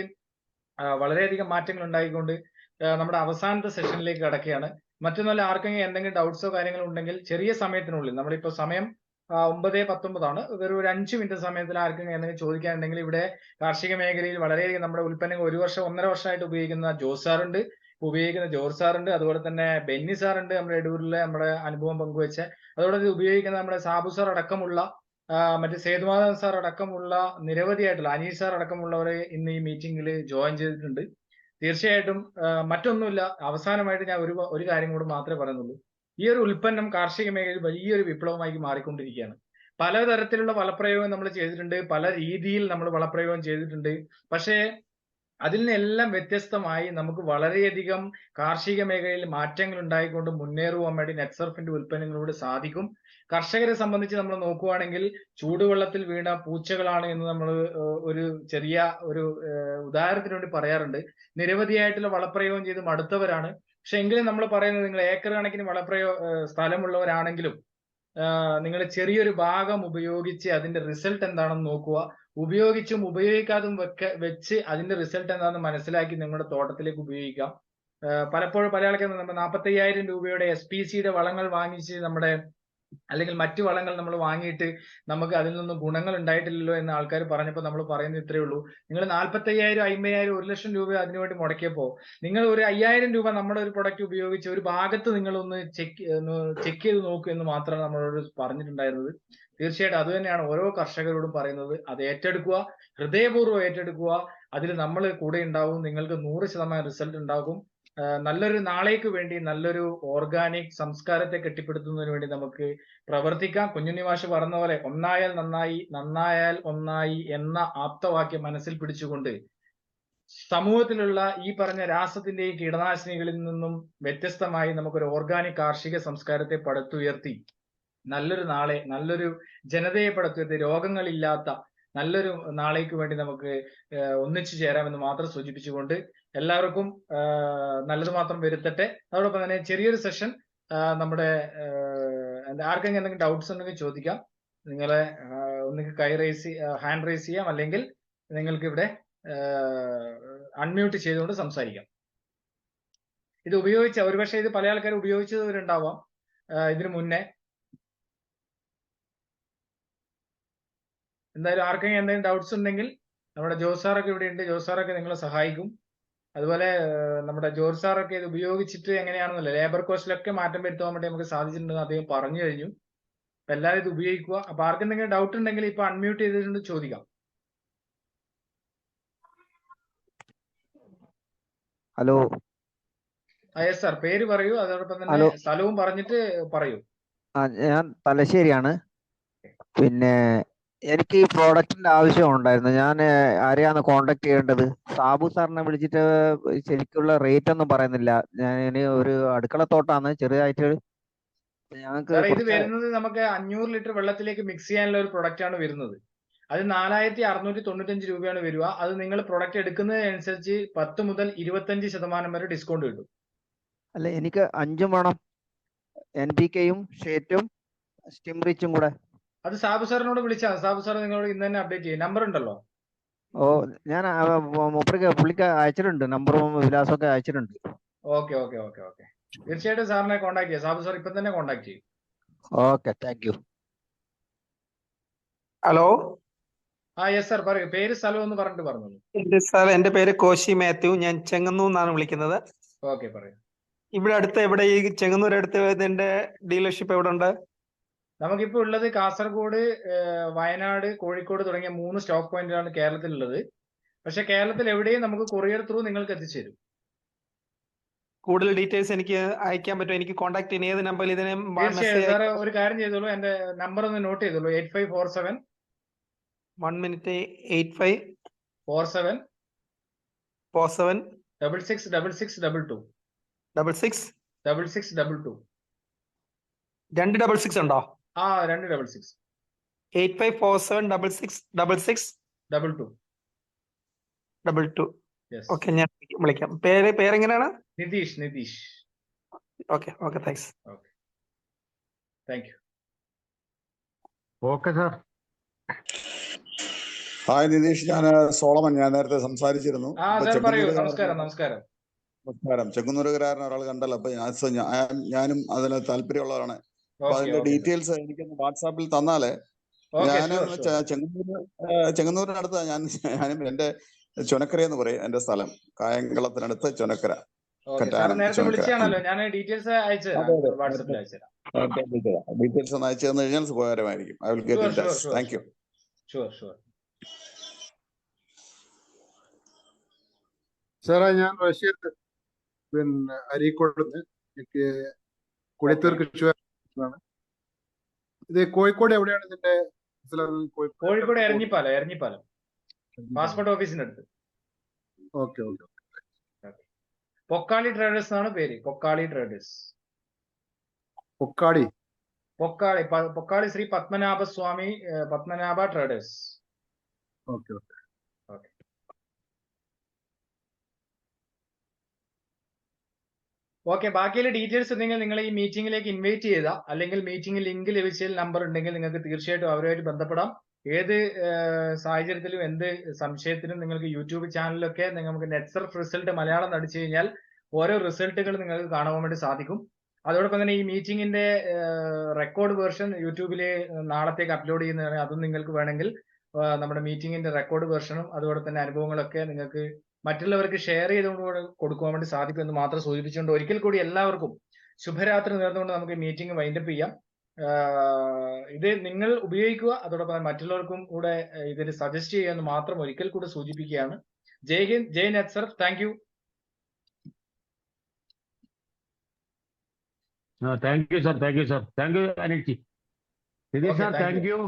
S3: വളരെയധികം മാറ്റങ്ങൾ ഉണ്ടായിക്കൊണ്ട് നമ്മുടെ അവസാനത്തെ സെഷനിലേക്ക് കടക്കുകയാണ്. മറ്റൊന്നല്ല, ആർക്കെങ്കിലും എന്തെങ്കിലും ഡൗട്ട്സോ കാര്യങ്ങളോ ഉണ്ടെങ്കിൽ ചെറിയ സമയത്തിനുള്ളിൽ, നമ്മളിപ്പോ സമയം 9:19 ആണ്, വെറും ഒരു 5 മിനിറ്റ് സമയത്തിൽ ആർക്കെങ്കിലും എന്തെങ്കിലും ചോദിക്കാനുണ്ടെങ്കിൽ ഇവിടെ കാർഷിക മേഖലയിൽ വളരെയധികം നമ്മുടെ ഉൽപ്പന്നങ്ങൾ 1 വർഷം 1.5 വർഷമായിട്ട് ഉപയോഗിക്കുന്ന ജോസ് സാറുണ്ട്, ഉപയോഗിക്കുന്ന ജോർജ് സാറുണ്ട്, അതുപോലെ തന്നെ ബെന്നി സാറുണ്ട്, നമ്മുടെ എടൂരിലെ നമ്മുടെ അനുഭവം പങ്കുവെച്ച, അതുപോലെ ഇത് ഉപയോഗിക്കുന്ന നമ്മുടെ സാബു സാർ അടക്കമുള്ള മറ്റേ സേതുമാധവൻ സാർ അടക്കമുള്ള നിരവധിയായിട്ടുള്ള അനീഷ് സാർ അടക്കമുള്ളവരെ ഇന്ന് ഈ മീറ്റിംഗിൽ ജോയിൻ ചെയ്തിട്ടുണ്ട്. തീർച്ചയായിട്ടും മറ്റൊന്നുമില്ല, അവസാനമായിട്ട് ഞാൻ ഒരു കാര്യം കൂടെ മാത്രമേ പറയുന്നുള്ളൂ. ഈ ഒരു ഉൽപ്പന്നം കാർഷിക മേഖലയിൽ വലിയൊരു വിപ്ലവമായി മാറിക്കൊണ്ടിരിക്കുകയാണ്. പലതരത്തിലുള്ള വളപ്രയോഗം നമ്മൾ ചെയ്തിട്ടുണ്ട്, പല രീതിയിൽ നമ്മൾ വളപ്രയോഗം ചെയ്തിട്ടുണ്ട്. പക്ഷേ അതിൽ നിന്നെല്ലാം വ്യത്യസ്തമായി നമുക്ക് വളരെയധികം കാർഷിക മേഖലയിൽ മാറ്റങ്ങൾ ഉണ്ടായിക്കൊണ്ട് മുന്നേറുവാൻ വേണ്ടി നെറ്റ്സർഫിന്റെ ഉൽപ്പന്നങ്ങളോട് സാധിക്കും. കർഷകരെ സംബന്ധിച്ച് നമ്മൾ നോക്കുവാണെങ്കിൽ ചൂടുവെള്ളത്തിൽ വീണ പൂച്ചകളാണ് എന്ന് നമ്മൾ ഒരു ചെറിയ ഒരു ഉദാഹരണത്തിന് വേണ്ടി പറയാറുണ്ട്. നിരവധിയായിട്ടുള്ള വളപ്രയോഗം ചെയ്ത് മടുത്തവരാണ്. പക്ഷെ എങ്കിലും നമ്മൾ പറയുന്നത്, നിങ്ങൾ ഏക്കർ കണക്കിന് സ്ഥലമുള്ളവരാണെങ്കിലും നിങ്ങൾ ചെറിയൊരു ഭാഗം ഉപയോഗിച്ച് അതിന്റെ റിസൾട്ട് എന്താണെന്ന് നോക്കുക. ഉപയോഗിച്ചും ഉപയോഗിക്കാതും വെച്ച് അതിന്റെ റിസൾട്ട് എന്താണെന്ന് മനസ്സിലാക്കി നിങ്ങളുടെ തോട്ടത്തിലേക്ക് ഉപയോഗിക്കാം. പലപ്പോഴും പല ആൾക്കാരും നമ്മൾ 45,000 രൂപയുടെ SPCയുടെ വളങ്ങൾ വാങ്ങിച്ച് നമ്മുടെ അല്ലെങ്കിൽ മറ്റു വളങ്ങൾ നമ്മൾ വാങ്ങിയിട്ട് നമുക്ക് അതിൽ നിന്നും ഗുണങ്ങൾ ഉണ്ടായിട്ടില്ലല്ലോ എന്ന് ആൾക്കാർ പറഞ്ഞപ്പോൾ നമ്മൾ പറയുന്നത് ഇത്രയേ ഉള്ളൂ. നിങ്ങൾ 45,000, 50,000, 1 ലക്ഷം രൂപ അതിനുവേണ്ടി മുടക്കിയപ്പോൾ നിങ്ങൾ ഒരു 5,000 രൂപ നമ്മുടെ ഒരു പ്രൊഡക്റ്റ് ഉപയോഗിച്ച് ഒരു ഭാഗത്ത് നിങ്ങളൊന്ന് ചെക്ക് ചെയ്ത് നോക്കൂ എന്ന് മാത്രമാണ് നമ്മളോട് പറഞ്ഞിട്ടുണ്ടായിരുന്നത്. തീർച്ചയായിട്ടും അത് തന്നെയാണ് ഓരോ കർഷകരോടും പറയുന്നത്. അത് ഏറ്റെടുക്കുക, ഹൃദയപൂർവ്വം ഏറ്റെടുക്കുക. അതിൽ നമ്മൾ കൂടെ ഉണ്ടാവും. നിങ്ങൾക്ക് 100% റിസൾട്ട് ഉണ്ടാകും. നല്ലൊരു നാളേക്ക് വേണ്ടി, നല്ലൊരു ഓർഗാനിക് സംസ്കാരത്തെ കെട്ടിപ്പടുത്തുന്നതിന് വേണ്ടി നമുക്ക് പ്രവർത്തിക്കാം. കുഞ്ഞുണ്ണി മാഷ് പറഞ്ഞ പോലെ ഒന്നായാൽ നന്നായി, നന്നായാൽ ഒന്നായി എന്ന ആപ്തവാക്യം മനസ്സിൽ പിടിച്ചുകൊണ്ട് സമൂഹത്തിലുള്ള ഈ പറഞ്ഞ രാസത്തിന്റെയും കീടനാശിനികളിൽ നിന്നും വ്യത്യസ്തമായി നമുക്കൊരു ഓർഗാനിക് കാർഷിക സംസ്കാരത്തെ പടുത്തുയർത്തി നല്ലൊരു നാളെ, നല്ലൊരു ജനതയെ പടുത്തുയർത്തി രോഗങ്ങളില്ലാത്ത നല്ലൊരു നാളേക്ക് വേണ്ടി നമുക്ക് ഒന്നിച്ചു ചേരാമെന്ന് മാത്രം സൂചിപ്പിച്ചുകൊണ്ട് എല്ലാവർക്കും നല്ലത് മാത്രം വരുത്തട്ടെ. അതോടൊപ്പം തന്നെ ചെറിയൊരു സെഷൻ നമ്മുടെ ആർക്കെങ്കിലും എന്തെങ്കിലും ഡൗട്ട്സ് ഉണ്ടെങ്കിൽ ചോദിക്കാം. നിങ്ങളെ ഒന്നുകിൽ ഹാൻഡ് റൈസ് ചെയ്യാം, അല്ലെങ്കിൽ നിങ്ങൾക്ക് ഇവിടെ അൺമ്യൂട്ട് ചെയ്തുകൊണ്ട് സംസാരിക്കാം. ഇത് ഉപയോഗിച്ച ഒരുപക്ഷെ ഇത് പല ആൾക്കാർ ഉപയോഗിച്ചവരുണ്ടാവാം ഇതിനു മുന്നേ. എന്തായാലും ആർക്കെങ്കിലും എന്തെങ്കിലും ഡൗട്ട്സ് ഉണ്ടെങ്കിൽ നമ്മുടെ ജോസ് സാറൊക്കെ ഇവിടെ ഉണ്ട്. ജോസ് സാറൊക്കെ നിങ്ങളെ സഹായിക്കും. അതുപോലെ നമ്മുടെ ജോർജ് സാറൊക്കെ ഇത് ഉപയോഗിച്ചിട്ട് എങ്ങനെയാണെന്നല്ല, ലേബർ കോസ്റ്റിലൊക്കെ മാറ്റം വരുത്താൻ വേണ്ടി നമുക്ക് സാധിച്ചിട്ടുണ്ടെന്ന് അദ്ദേഹം പറഞ്ഞു കഴിഞ്ഞു. അപ്പൊ എല്ലാവരും ഇത് ഉപയോഗിക്കുക. അപ്പൊ ആർക്കെന്തെങ്കിലും ഡൗട്ട് ഉണ്ടെങ്കിൽ ഇപ്പൊ അൺമ്യൂട്ട് ചെയ്തിട്ടുണ്ട് ചോദിക്കാം.
S6: ഹലോ.
S3: യെസ് സാർ, പേര് പറയൂ, അതോടൊപ്പം തന്നെ സ്ഥലവും പറഞ്ഞിട്ട് പറയൂ.
S6: ഞാൻ തലശ്ശേരിയാണ്. പിന്നെ എനിക്ക് ഈ പ്രോഡക്റ്റിന്റെ ആവശ്യം ഉണ്ടായിരുന്നു. ഞാൻ ആരെയാണ് കോണ്ടാക്ട് ചെയ്യേണ്ടത്? സാബു സാറിനെ വിളിച്ചിട്ട് ശരിക്കുള്ള റേറ്റ് ഒന്നും പറയുന്നില്ല. ഞാൻ ഒരു അടുക്കളത്തോട്ടാണ് ചെറുതായിട്ട്. ഞങ്ങൾക്ക്
S3: ഇത് വരുന്നത് നമുക്ക് 500 ലിറ്റർ വെള്ളത്തിലേക്ക് മിക്സ് ചെയ്യാനുള്ള ഒരു പ്രൊഡക്റ്റ് ആണ് വരുന്നത്. അത് 4,695 രൂപയാണ് വരിക. അത് നിങ്ങൾ പ്രൊഡക്റ്റ് എടുക്കുന്നതിനനുസരിച്ച് 10 മുതൽ 25% വരെ ഡിസ്കൗണ്ട് കിട്ടും.
S6: അല്ല, എനിക്ക് 5 വേണം. NPKയും ഷേറ്റും സ്റ്റിംറിച്ചും കൂടെ.
S3: അത് സാബു സാറിനോട് വിളിച്ചാൽ സാബു സാർ നിങ്ങളോട് ഇന്ന് തന്നെ അപ്ഡേറ്റ് ചെയ്യും. നമ്പർ ഉണ്ടല്ലോ.
S6: ഞാൻ പുള്ളിക്ക് അയച്ചിട്ടുണ്ട്, നമ്പറും വിലാസമൊക്കെ അയച്ചിട്ടുണ്ട്.
S3: ഓക്കെ. തീർച്ചയായിട്ടും സാറിനെ കോൺടാക്ട് ചെയ്യാം. സാബു സാർ ഇപ്പൊ തന്നെ കോൺടാക്ട് ചെയ്യും.
S6: Okay, thank you.
S7: Hello.
S3: Yes sir, പറയൂ. പേര് സ്ഥലം ഒന്ന് പറഞ്ഞിട്ട് പറഞ്ഞോളൂ.
S7: എന്റെ പേര് കോശി മാത്യു. ഞാൻ ചെങ്ങന്നൂർ നിന്നാണ് വിളിക്കുന്നത്.
S3: ഓക്കെ, പറയൂ.
S7: ഇവിടെ അടുത്ത് എവിടെ, ഈ ചെങ്ങന്നൂർ അടുത്ത് ഇതിന്റെ ഡീലർഷിപ്പ് എവിടെ ഉണ്ട്?
S3: നമുക്കിപ്പോ ഉള്ളത് കാസർഗോഡ്, വയനാട്, കോഴിക്കോട് തുടങ്ങിയ 3 സ്റ്റോക്ക് പോയിന്റിലാണ് കേരളത്തിലുള്ളത്. പക്ഷെ കേരളത്തിൽ എവിടെയും നമുക്ക് കൊറിയർ ത്രൂ നിങ്ങൾക്ക് എത്തിച്ചേരും.
S7: കൂടുതൽ ഡീറ്റെയിൽസ് എനിക്ക് അയക്കാൻ പറ്റും? എനിക്ക് കോൺടാക്ട് ചെയ്യാൻ ഏത് നമ്പറിൽ ഇതിനെ
S3: തീർച്ചയായും
S7: മെസ്സേജ്
S3: സാറ് ഒരു കാര്യം ചെയ്തോളൂ, എന്റെ നമ്പർ ഒന്ന് നോട്ട് ചെയ്തോളൂ. 8547
S7: 1 മിനിറ്റ് 8547
S3: 47 666622
S7: 66
S3: 6622.
S7: 2 66 ഉണ്ടോ?
S3: 266
S7: 8547 66
S3: 22.
S7: 22.
S3: Yes.
S7: ഓക്കെ, ഞാൻ വിളിക്കാം. പേരെങ്ങനെയാണ്?
S3: Nitish.
S7: Okay, thanks.
S3: Okay. Thank you.
S2: Okay sir.
S8: Hi Nitish, ഞാൻ സോളമൻ. ഞാൻ നേരത്തെ സംസാരിച്ചിരുന്നു.
S3: സാർ പറയൂ. നമസ്കാരം.
S8: നമസ്കാരം. ചെങ്ങന്നൂരുകാരൻ ഒരാൾ കണ്ടല്ലോ, അപ്പൊ ഞാനും അതിന് താല്പര്യമുള്ളവരാണ്. അപ്പൊ അതിന്റെ ഡീറ്റെയിൽസ് എനിക്കൊന്ന് വാട്സാപ്പിൽ തന്നാലേ. ഞാനും ചെങ്ങന്നൂരിനടുത്ത് ഞാനും എന്റെ ചുനക്കര എന്ന് പറയും എന്റെ സ്ഥലം. കായംകുളത്തിനടുത്ത് ചുനക്കര. ഡീറ്റെയിൽസ് ഒന്ന് അയച്ചു തന്നു കഴിഞ്ഞാൽ ഉപകാരമായിരിക്കും. I will get in touch. Thank you.
S9: സാറേ, ഞാൻ റഷ്യയിൽ അരീക്കോട് എനിക്ക് കുടിത്തൂർ കൃഷിയാണ്. ഇത് കോഴിക്കോട് എവിടെയാണ് ഇതിന്റെ?
S3: കോഴിക്കോട് എരഞ്ഞിപ്പാലം പാസ്പോർട്ട് ഓഫീസിന്റെ അടുത്ത്.
S9: ഓക്കെ.
S3: പൊക്കാളി ട്രേഡേഴ്സ് എന്നാണ് പേര്. പൊക്കാളി ശ്രീ പത്മനാഭ ട്രേഡേഴ്സ്. ഓക്കെ. ബാക്കിയുള്ള ഡീറ്റെയിൽസ് ഉണ്ടെങ്കിൽ നിങ്ങൾ ഈ മീറ്റിംഗിലേക്ക് ഇൻവൈറ്റ് ചെയ്ത, അല്ലെങ്കിൽ മീറ്റിംഗ് ലിങ്ക് ലഭിച്ചതിൽ നമ്പർ ഉണ്ടെങ്കിൽ നിങ്ങൾക്ക് തീർച്ചയായിട്ടും അവരുമായിട്ട് ബന്ധപ്പെടാം. ഏത് സാഹചര്യത്തിലും എന്ത് സംശയത്തിനും നിങ്ങൾക്ക് യൂട്യൂബ് ചാനലിലൊക്കെ നിങ്ങൾക്ക് നെറ്റ്സർഫ് റിസൾട്ട് മലയാളം അടിച്ചു കഴിഞ്ഞാൽ ഓരോ റിസൾട്ടുകൾ നിങ്ങൾക്ക് കാണുവാൻ വേണ്ടി സാധിക്കും. അതോടൊപ്പം തന്നെ ഈ മീറ്റിംഗിന്റെ റെക്കോർഡ് വേർഷൻ യൂട്യൂബില് നാളത്തേക്ക് അപ്ലോഡ് ചെയ്യുന്നതാണ്. അതും നിങ്ങൾക്ക് വേണമെങ്കിൽ നമ്മുടെ മീറ്റിംഗിന്റെ റെക്കോർഡ് വേർഷനും അതുപോലെ തന്നെ അനുഭവങ്ങളൊക്കെ നിങ്ങൾക്ക് മറ്റുള്ളവർക്ക് ഷെയർ ചെയ്തുകൊണ്ട് കൊടുക്കുവാൻ വേണ്ടി സാധിക്കും എന്ന് മാത്രം സൂചിപ്പിച്ചുകൊണ്ട് ഒരിക്കൽ കൂടി എല്ലാവർക്കും ശുഭരാത്രി നേർന്നുകൊണ്ട് നമുക്ക് മീറ്റിംഗ് വൈൻഡപ്പ് ചെയ്യാം. ഇത് നിങ്ങൾ ഉപയോഗിക്കുക, അതോടൊപ്പം മറ്റുള്ളവർക്കും കൂടെ ഇതിന് സജസ്റ്റ് ചെയ്യുക എന്ന് മാത്രം ഒരിക്കൽ കൂടി സൂചിപ്പിക്കുകയാണ്. ജയ് ഹിന്ദ്, ജയ് Netsurf. Thank you.
S2: Thank you sir. Thank you Anilji. Nitish sir, thank you.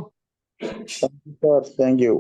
S8: Thank you.